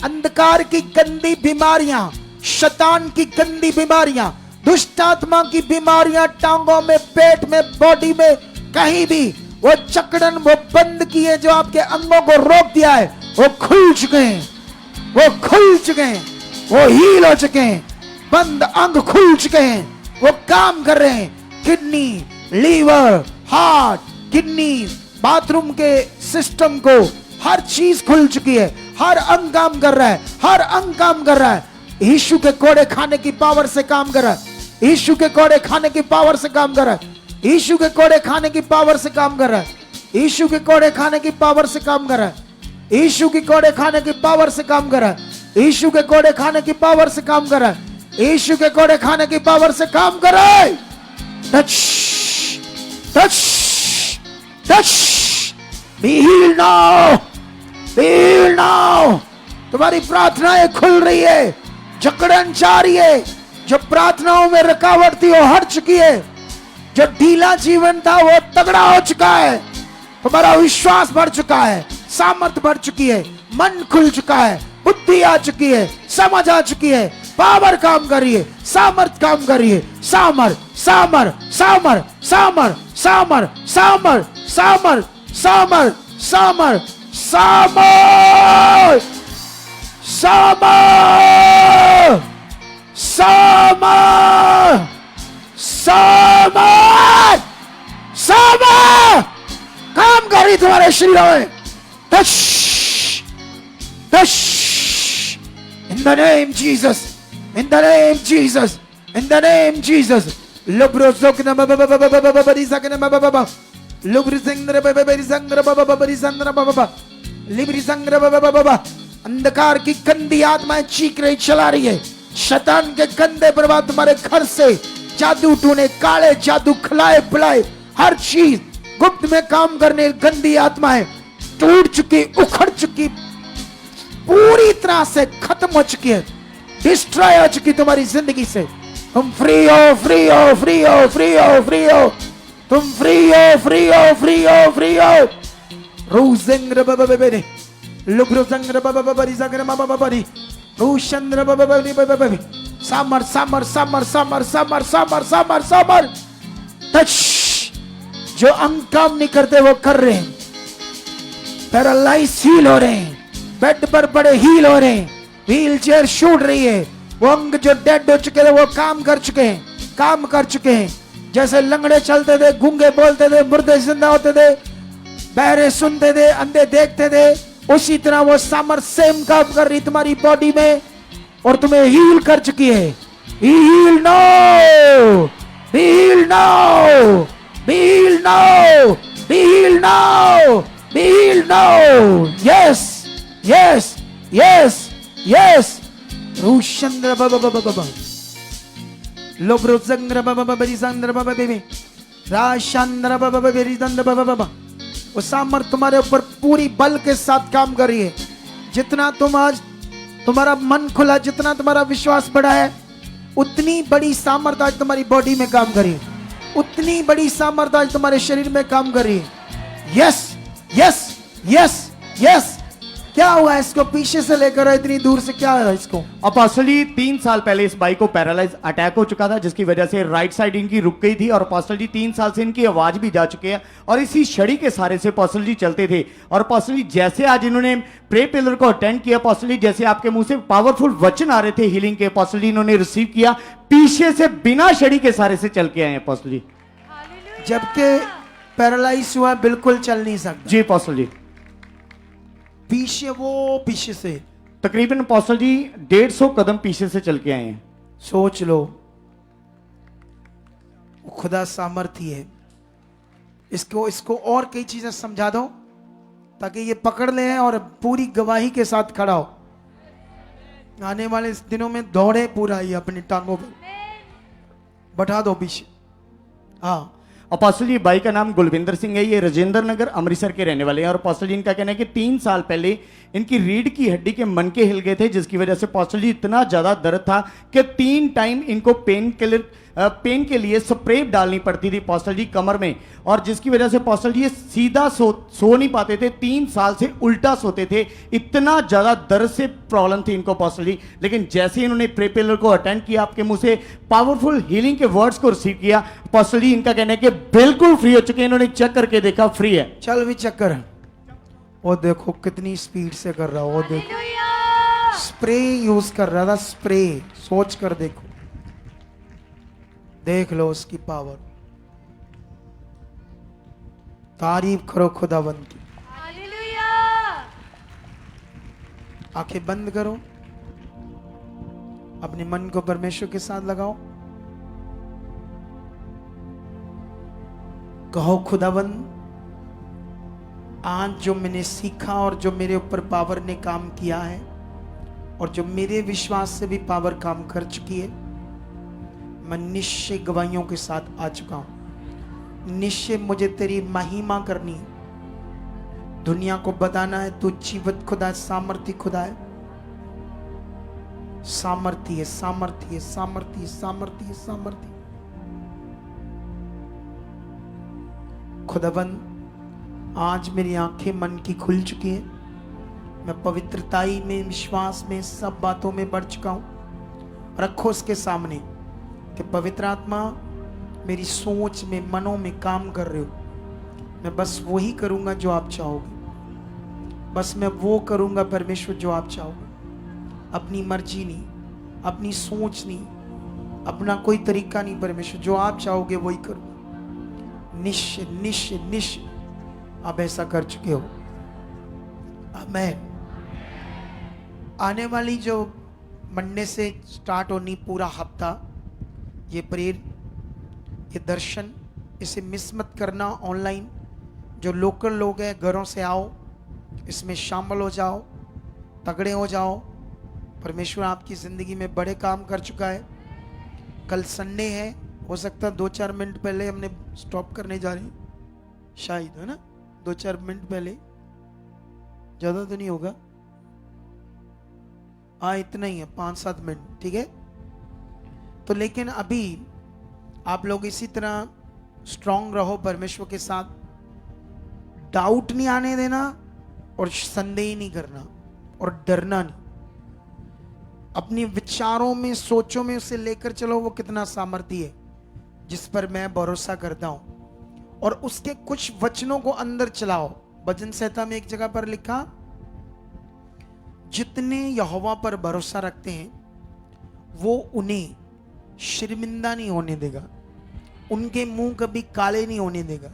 अंधकार की गंदी बीमारियां, शैतान की गंदी बीमारियां, दुष्ट आत्मा की बीमारियां, टांगों में, पेट में, बॉडी में, कहीं भी वो चक्रण वो बंद किए जो आपके अंगों को रोक दिया है, वो खुल चुके हैं, वो खुल चुके हैं, वो हील हो चुके हैं। बंद अंग खुल चुके हैं, वो काम कर रहे हैं। Kidney, liver, heart, kidney, bathroom के सिस्टम को, हर चीज खुल चुकी है। हर अंग काम कर रहा है, हर अंग काम कर रहा है। यीशु के कोड़े खाने की पावर से काम कर रहा है। यीशु के कोड़े खाने की पावर से काम कर रहा है। यीशु के कोड़े खाने की पावर से काम कर रहा है। यीशु के कोड़े खाने की पावर से काम कर रहा है। यीशु के कोड़े खाने की पावर से काम कर रहा है। यीशु के कोड़े खाने की पावर से काम कर रहा है। यीशु के कोड़े खाने की पावर से काम कर रहा है। Touch touch touch, be healed now, be healed now. तुम्हारी प्रार्थनाएं खुल रही है, जकड़न जा रही है। जो प्रार्थनाओं में रुकावट थी वो हट चुकी है। जो ढीला जीवन था वो तगड़ा हो चुका है। तुम्हारा विश्वास बढ़ चुका है, सामर्थ बढ़ चुकी है, मन खुल चुका है, बुद्धि आ चुकी है, समझ आ चुकी है। पावर काम कर रही है, सामर्थ काम कर रही है, सामर सामर सामर सामर सामर सामर सामर सामर सामर सामर सामर सामर सामर सामर काम कर रही तुम्हारे शरीर में। Touch touch in the name Jesus, in the name Jesus, in the name Jesus. Lubrozokna baba baba baba baba barizakna baba baba lubrisangra baba barizangra baba baba barizangra baba baba librisangra baba baba baba। अंधकार की गंदी आत्माएं चीख रही, चला रही है। शैतान के गंदे प्रभाव तुम्हारे घर से, जादू टूने, काले जादू, खिलाए पिलाए, हर चीज गुप्त में काम करने गंदी आत्माएं टूट चुकी, उखड़ चुकी, पूरी तरह से खत्म हो चुकी है, डिस्ट्रॉय हो चुकी तुम्हारी जिंदगी से। तुम फ्री हो, फ्री हो, फ्री हो, फ्री हो, फ्री हो, तुम फ्री हो, फ्री हो, फ्री हो, फ्री हो। रूजिंग्र बबबबे लुग्रुजंग्र बबबबरी जंग्र बबबबरी रूशंद्र बबबबरी बबबबी सामर सामर सामर सामर सामर सामर सामर सामर। टच। जो अंग काम नहीं करते वो कर रहे हैं, पैरालाइज हील हो रहे हैं, बेड पर बड़े हील हो रहे हैं, व्हील चेयर छूट रही है, वो अंग जो डेड हो चुके थे वो काम कर चुके हैं, काम कर चुके हैं। जैसे लंगड़े चलते थे, गूंगे बोलते थे, मुर्दे जिंदा होते थे, बहरे सुनते थे, अंधे देखते थे, उसी तरह वो सामर सेम काम कर रही तुम्हारी बॉडी में और तुम्हें हील कर चुकी है। Heal no, heal no, heal no, heal no, heal no. Yes yes yes yes. रूशंद्र बाबा बाबा बाबा लोब्रोजंग्र बाबा बाबा रिजंद्र बाबा बेबी राशंद्र बाबा बाबा रिजंद्र बाबा बाबा। वो सामर्थ तुम्हारे ऊपर पूरी बल के साथ काम कर रही है। जितना तुम आज तुम्हारा मन खुला, जितना तुम्हारा विश्वास बढ़ा है, उतनी बड़ी सामर्थ आज तुम्हारी बॉडी में काम कर रही है, उतनी बड़ी सामर्थ आज तुम्हारे शरीर में काम कर रही है। Yes yes yes yes. क्या हुआ इसको? पीछे से लेकर इतनी दूर से क्या है इसको? अपोस्टल जी 3 साल पहले इस बाई को पैरालाइज अटैक हो चुका था, जिसकी वजह से राइट साइड इनकी रुक गई थी और अपोस्टल जी 3 साल से इनकी आवाज भी जा चुकी है और इसी छड़ी के सहारे से अपोस्टल जी चलते थे। और अपोस्टल जी जैसे आज इन्होंने प्रे पिलर को अटेंड किया, अपोस्टल जी जैसे आपके मुंह से पावरफुल वचन आ रहे थे हीलिंग के, अपोस्टल जी इन्होंने रिसीव किया, पीछे से बिना छड़ी के सहारे से चल के आए अपोस्टल जी। जबकि पैरालाइज हुआ, बिल्कुल चल नहीं सकता। जी अपोस्टल जी। पीछे वो पीछे से तकरीबन अपोस्टल जी 150 कदम पीछे से चल के आए हैं। सोच लो, खुदा सामर्थी है। इसको और कई चीजें समझा दो ताकि ये पकड़ ले और पूरी गवाही के साथ खड़ा हो। आने वाले इस दिनों में दौड़े पूरा ये अपनी टांगों पर, बैठा दो पीछे। हाँ। अपोस्टल जी भाई का नाम गुलविंदर सिंह है, ये राजेंद्र नगर अमृतसर के रहने वाले हैं। और अपोस्टल जी इनका कहना है कि 3 साल पहले इनकी रीढ़ की हड्डी के मनके हिल गए थे, जिसकी वजह से अपोस्टल जी इतना ज्यादा दर्द था कि 3 टाइम इनको पेन के लिए स्प्रे डालनी पड़ती थी अपोस्टल जी कमर में, और जिसकी वजह से अपोस्टल जी ये सीधा सो नहीं पाते थे, 3 साल से उल्टा सोते थे, इतना ज्यादा दर्द से प्रॉब्लम थी इनको अपोस्टल जी। लेकिन जैसे इन्होंने प्रे पिलर को अटेंड किया, आपके मुंह से पावरफुल हीलिंग के वर्ड्स को रिसीव किया, अपोस्टल जी इनका कहना है कि बिल्कुल फ्री हो चुके हैं। इन्होंने चेक करके देखा, फ्री है। चल भी चक्कर। वो देखो कितनी स्पीड से कर रहा, वो देखो स्प्रे यूज कर रहा था, स्प्रे। सोच कर देखो, देख लो उसकी पावर। तारीफ करो खुदावंद की। आंखें बंद करो, अपने मन को परमेश्वर के साथ लगाओ, कहो खुदावंद, आज जो मैंने सीखा और जो मेरे ऊपर पावर ने काम किया है और जो मेरे विश्वास से भी पावर काम कर चुकी है, मैं निश्चय गवाहियों के साथ आ चुका हूं। निश्चय मुझे तेरी महिमा करनी है, दुनिया को बताना है तू जीवित खुदा है, सामर्थी खुदा है। सामर्थी है, सामर्थी है, सामर्थी है, सामर्थी है, सामर्थी। खुदाबंद, आज मेरी आंखें मन की खुल चुकी हैं, मैं पवित्रताई में, विश्वास में, सब बातों में बढ़ चुका हूं रखो उसके सामने कि पवित्र आत्मा मेरी सोच में, मनों में काम कर रहे हो। मैं बस वही करूंगा जो आप चाहोगे, बस मैं वो करूंगा परमेश्वर जो आप चाहोगे। अपनी मर्जी नहीं, अपनी सोच नहीं, अपना कोई तरीका नहीं परमेश्वर, जो आप चाहोगे वही करूंगा। निश्चय निश्चय निश्चय आप ऐसा कर चुके हो। आमीन। आने वाली जो मंडे से स्टार्ट होनी पूरा हफ्ता, ये प्रेयर, ये दर्शन, इसे मिस मत करना। ऑनलाइन जो लोकल लोग हैं घरों से आओ, इसमें शामिल हो जाओ, तगड़े हो जाओ। परमेश्वर आपकी ज़िंदगी में बड़े काम कर चुका है। कल संडे है, हो सकता है 2-4 मिनट पहले हमने स्टॉप करने जा रहे हैं, शायद, है ना, 2-4 मिनट पहले, ज़्यादा तो नहीं होगा, हाँ इतना ही है, 5-7 मिनट, ठीक है। तो लेकिन अभी आप लोग इसी तरह स्ट्रांग रहो परमेश्वर के साथ, डाउट नहीं आने देना और संदेह नहीं करना और डरना नहीं। अपने विचारों में, सोचों में उसे लेकर चलो, वो कितना सामर्थ्य है जिस पर मैं भरोसा करता हूं, और उसके कुछ वचनों को अंदर चलाओ। भजन संहिता में एक जगह पर लिखा, जितने यहोवा पर भरोसा रखते हैं वो उन्हें शर्मिंदा नहीं होने देगा, उनके मुंह कभी काले नहीं होने देगा।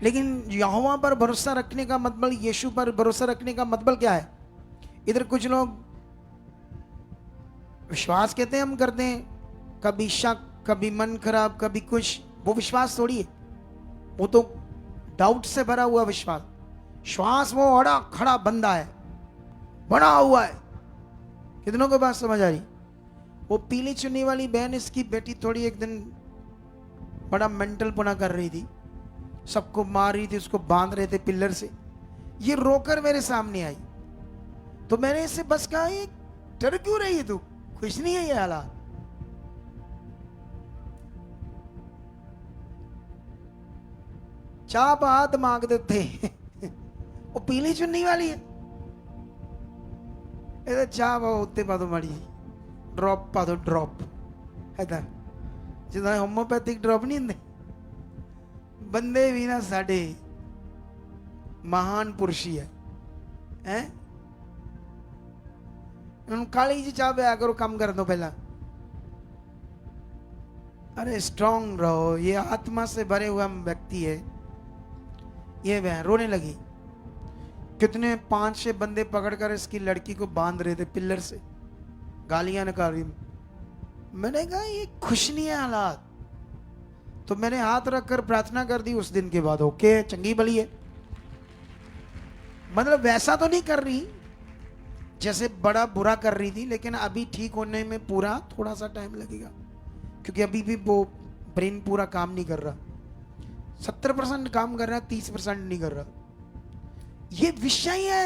लेकिन यहोवा पर भरोसा रखने का मतलब, यीशु पर भरोसा रखने का मतलब क्या है? इधर कुछ लोग विश्वास कहते हैं, हम करते हैं, कभी शक, कभी मन खराब, कभी कुछ, वो विश्वास थोड़ी है, वो तो डाउट से भरा हुआ विश्वास। श्वास वो अड़ा खड़ा बंदा है, बना हुआ है। कितनों को बात समझ आ रही? वो पीली चुन्नी वाली बहन, इसकी बेटी थोड़ी एक दिन बड़ा मेंटल पुना कर रही थी, सबको मार रही थी, उसको बांध रहे थे पिलर से। ये रोकर मेरे सामने आई, तो मैंने इससे बस कहा, ये डर क्यों रही है तू? कुछ नहीं है ये हालात। चाप हाथ मांग देते वो पीली चुन्नी वाली है, ਇਹਦਾ ਚਾਹ ਵਾ ਉੱਤੇ ਪਾ ਦੋ ਮਾੜੀ ਡ੍ਰੌਪ ਪਾ ਦੋ, ਡ੍ਰੌਪ ਇਦਾਂ ਜਿੱਦਾਂ ਹੋਮੋਪੈਥਿਕ ਡ੍ਰੌਪ ਨਹੀਂ ਹੁੰਦੇ। ਬੰਦੇ ਵੀ ਨਾ ਸਾਡੇ ਮਹਾਨ ਪੁਰਸ਼ ਹੀ ਹੈ ਹੁਣ ਕਾਲੀ जी चाह पिया करो, कम कर दो पहला। अरे स्ट्रांग रहो, ये आत्मा से भरे हुआ व्यक्ति है। ये बहन रोने लगी, कितने 5-6 बंदे पकड़कर इसकी लड़की को बांध रहे थे पिलर से, गालियां निकाल रही। मैंने कहा ये खुश नहीं है हालात, तो मैंने हाथ रखकर प्रार्थना कर दी। उस दिन के बाद ओके, चंगी भली है, मतलब वैसा तो नहीं कर रही जैसे बड़ा बुरा कर रही थी, लेकिन अभी ठीक होने में पूरा थोड़ा सा टाइम लगेगा, क्योंकि अभी भी वो ब्रेन पूरा काम नहीं कर रहा। 70% काम कर रहा है, 30% नहीं कर रहा। ये विषय है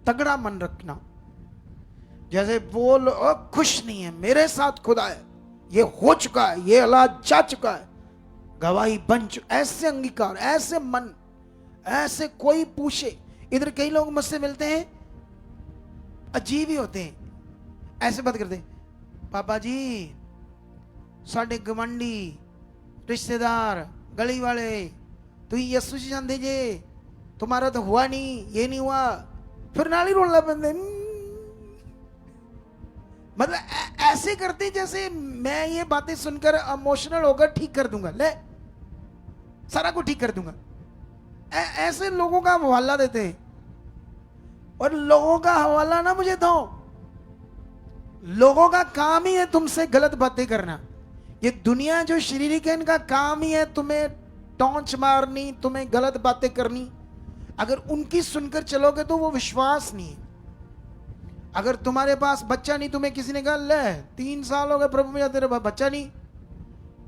तगड़ा मन रखना। जैसे वो लोग खुश नहीं है, मेरे साथ खुदा है, ये हो चुका है, ये हालात जा चुका है, गवाही बन चुका, ऐसे अंगीकार, ऐसे मन, ऐसे कोई पूछे। इधर कई लोग मुझसे मिलते हैं, अजीब ही होते हैं, ऐसे बात करते हैं, पापा जी साढ़े गवंडी रिश्तेदार गली वाले तो यसु जी जानते जे, तुम्हारा तो हुआ नहीं, ये नहीं हुआ, फिर नाली रोना बंदे। मतलब ऐसे करते जैसे मैं ये बातें सुनकर इमोशनल होकर ठीक कर दूंगा, ले सारा को ठीक कर दूंगा। ऐसे लोगों का हवाला देते हैं, और लोगों का हवाला ना मुझे दो। लोगों का काम ही है तुमसे गलत बातें करना। ये दुनिया जो शरीरिक है, इनका काम ही है तुम्हें टॉन्च मारनी, तुम्हें गलत बातें करनी। अगर उनकी सुनकर चलोगे तो वो विश्वास नहीं है। अगर तुम्हारे पास बच्चा नहीं, तुम्हें किसी ने कहा ले 3 साल हो गए प्रभु में तेरे पास बच्चा नहीं,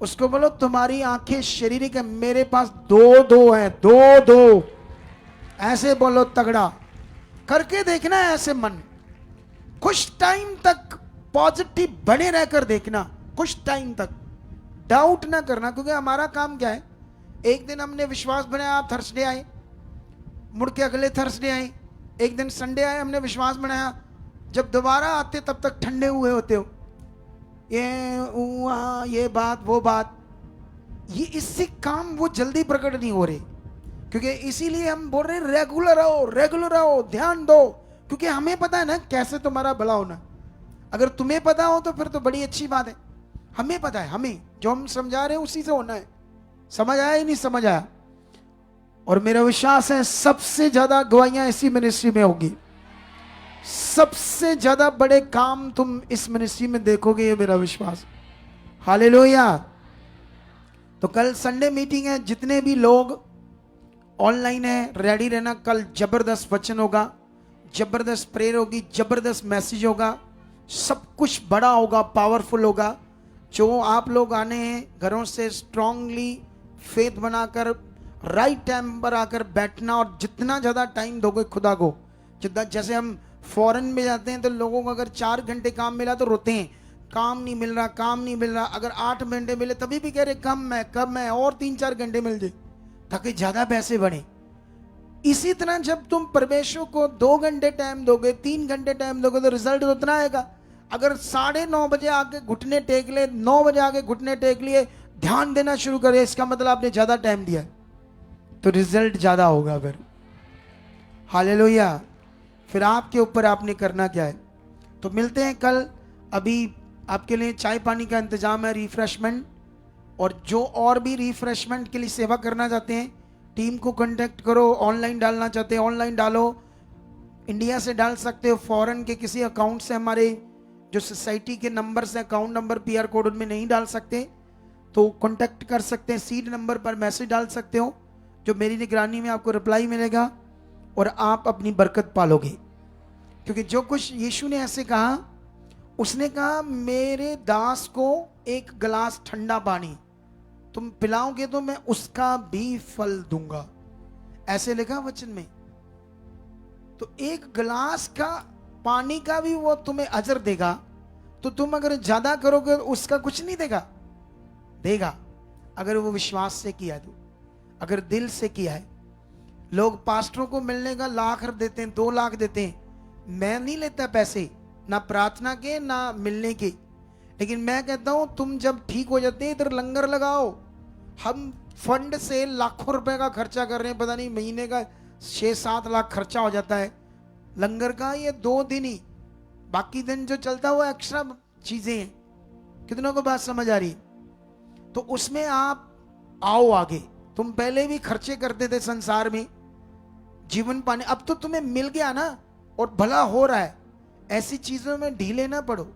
उसको बोलो तुम्हारी आंखें शरीरिक है, मेरे पास 2 हैं, 2 ऐसे बोलो, तगड़ा करके देखना है। ऐसे मन कुछ टाइम तक पॉजिटिव बने रहकर देखना, कुछ टाइम तक डाउट ना करना, क्योंकि हमारा काम क्या है, एक दिन हमने विश्वास बनाया, आप थर्सडे आए, मुड़ के अगले थर्सडे आए, एक दिन संडे आए, हमने विश्वास बनाया, जब दोबारा आते तब तक ठंडे हुए होते हो। ये बात वो बात, ये इससे काम वो जल्दी प्रकट नहीं हो रहे। क्योंकि इसीलिए हम बोल रहे हैं रेगुलर रहो, ध्यान दो, क्योंकि हमें पता है ना कैसे तुम्हारा भला होना। अगर तुम्हें पता हो तो फिर तो बड़ी अच्छी बात है। हमें पता है, हमें जो हम समझा रहे हैं उसी से होना है। समझ आया ही नहीं समझ आया? और मेरा विश्वास है सबसे ज्यादा गवाहियां इसी मिनिस्ट्री में होगी, सबसे ज्यादा बड़े काम तुम इस मिनिस्ट्री में देखोगे, ये मेरा विश्वास। हालेलुया। तो कल संडे मीटिंग है, जितने भी लोग ऑनलाइन है रेडी रहना। कल जबरदस्त वचन होगा, जबरदस्त प्रेयर होगी, जबरदस्त मैसेज होगा, सब कुछ बड़ा होगा, पावरफुल होगा। जो आप लोग आने हैं घरों से स्ट्रांगली फेथ बनाकर राइट टाइम पर आकर बैठना, और जितना ज़्यादा टाइम दोगे खुदा को, जितना, जैसे हम फॉरेन में जाते हैं तो लोगों को अगर 4 घंटे काम मिला तो रोते हैं, काम नहीं मिल रहा, काम नहीं मिल रहा। अगर 8 घंटे मिले तभी भी कह रहे कम है और 3-4 घंटे मिल जाए ताकि ज़्यादा पैसे बढ़े। इसी तरह जब तुम परमेश्वर को 2 घंटे टाइम दोगे, 3 घंटे टाइम दोगे तो रिजल्ट उतना आएगा। अगर 9:30 बजे आके घुटने टेक ले, 9 बजे आके घुटने टेक लिए, ध्यान देना शुरू करे, इसका मतलब आपने ज्यादा टाइम दिया तो रिजल्ट ज्यादा होगा फिर। हालेलुया। फिर आपके ऊपर आपने करना क्या है। तो मिलते हैं कल। अभी आपके लिए चाय पानी का इंतजाम है, रिफ्रेशमेंट, और जो और भी रिफ्रेशमेंट के लिए सेवा करना चाहते हैं टीम को कांटेक्ट करो। ऑनलाइन डालना चाहते हैं ऑनलाइन डालो, इंडिया से डाल सकते हो, फॉरेन के किसी अकाउंट से, हमारे जो सोसाइटी के नंबर से अकाउंट नंबर PR कोड उनमें नहीं डाल सकते तो कांटेक्ट कर सकते हैं। सीड नंबर पर मैसेज डाल सकते हो, जो मेरी निगरानी में आपको रिप्लाई मिलेगा और आप अपनी बरकत पालोगे। क्योंकि जो कुछ यीशु ने ऐसे कहा, उसने कहा मेरे दास को एक गिलास ठंडा पानी तुम पिलाओगे तो मैं उसका भी फल दूंगा, ऐसे लिखा वचन में। तो एक गिलास का पानी का भी वो तुम्हें अजर देगा। तो तुम अगर ज्यादा करोगे उसका कुछ नहीं देगा अगर वो विश्वास से किया तो, अगर दिल से किया है। लोग पास्टरों को मिलने का लाख देते हैं, 2 लाख देते हैं। मैं नहीं लेता पैसे, ना प्रार्थना के ना मिलने के, लेकिन मैं कहता हूं तुम जब ठीक हो जाते हैं इधर लंगर लगाओ। हम फंड से लाखों रुपए का खर्चा कर रहे हैं, पता नहीं महीने का 6-7 लाख खर्चा हो जाता है लंगर का। ये 2 दिन ही, बाकी दिन जो चलता है वो एक्स्ट्रा चीजें हैं। कितनों को बात समझ आ रही? तो उसमें आप आओ आगे। तुम पहले भी खर्चे करते थे संसार में जीवन पाने, अब तो तुम्हें मिल गया ना और भला हो रहा है। ऐसी चीजों में ढीले ना पड़ो।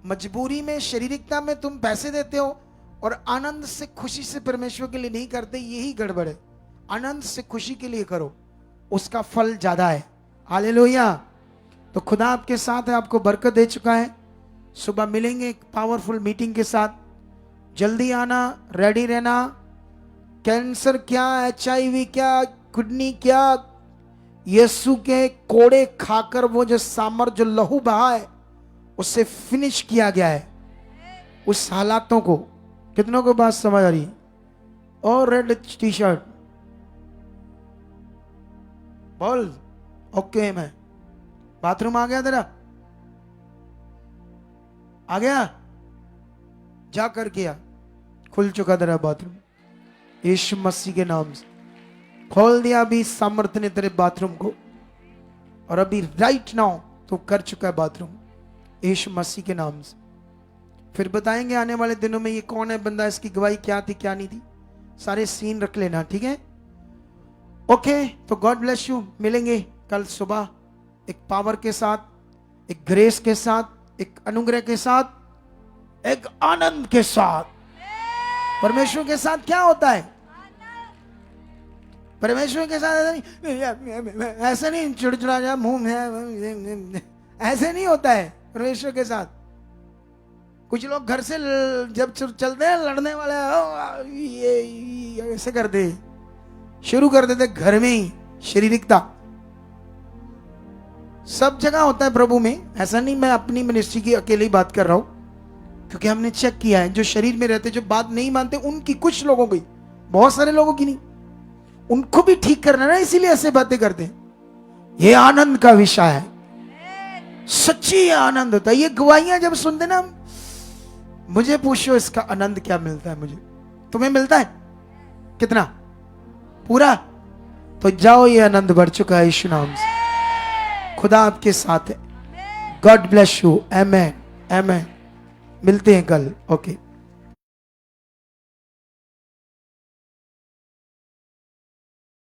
मजबूरी में, शारीरिकता में तुम पैसे देते हो और आनंद से खुशी से परमेश्वर के लिए नहीं करते, यही गड़बड़ है। आनंद से खुशी के लिए करो, उसका फल ज्यादा है। हालेलुया। तो खुदा आपके साथ है, आपको बरकत दे चुका है। सुबह मिलेंगे एक पावरफुल मीटिंग के साथ। जल्दी आना, रेडी रहना। कैंसर क्या, HIV क्या, किडनी क्या, यीशु के कोड़े खाकर वो जो सामर जो लहू बहा है उससे फिनिश किया गया है उस हालातों को। कितनों को बात समझ आ रही है? और रेड टी-शर्ट बोल ओके। मैं बाथरूम आ गया, तेरा आ गया, जा कर किया, खुल चुका तेरा बाथरूम यीशु मसीह के नाम से। खोल दिया अभी सामर्थ्य ने तेरे बाथरूम को, और अभी राइट नाउ तो कर चुका है बाथरूम यीशु मसीह के नाम से। फिर बताएंगे आने वाले दिनों में ये कौन है बंदा, इसकी गवाही क्या थी क्या नहीं थी, सारे सीन रख लेना, ठीक है? ओके। तो गॉड ब्लेस यू। मिलेंगे कल सुबह एक पावर के साथ, एक ग्रेस के साथ, एक अनुग्रह के साथ, एक आनंद के साथ। परमेश्वर के साथ क्या होता है? परमेश्वर के साथ ऐसा नहीं चिड़चिड़ा जा मुंह में, ऐसे नहीं होता है परमेश्वर के साथ। कुछ लोग घर से जब चलते हैं लड़ने वाले, ये ऐसे करते, शुरू कर देते घर में ही। शारीरिकता सब जगह होता है प्रभु में, ऐसा नहीं। मैं अपनी मिनिस्ट्री की अकेली बात कर रहा हूं, क्योंकि हमने चेक किया है जो शरीर में रहते, जो बात नहीं मानते, उनकी, कुछ लोगों की, बहुत सारे लोगों की नहीं, उनको भी ठीक करना ना, इसीलिए ऐसे बातें करते हैं। ये आनंद का विषय है, सच्ची आनंद होता है। ये गवाहियां जब सुनते ना हम, मुझे पूछो इसका आनंद क्या मिलता है। मुझे, तुम्हें मिलता है कितना? पूरा? तो जाओ, ये आनंद बढ़ चुका है यीशु नाम से। खुदा आपके साथ है। God bless you. Amen, amen. मिलते हैं कल। ओके।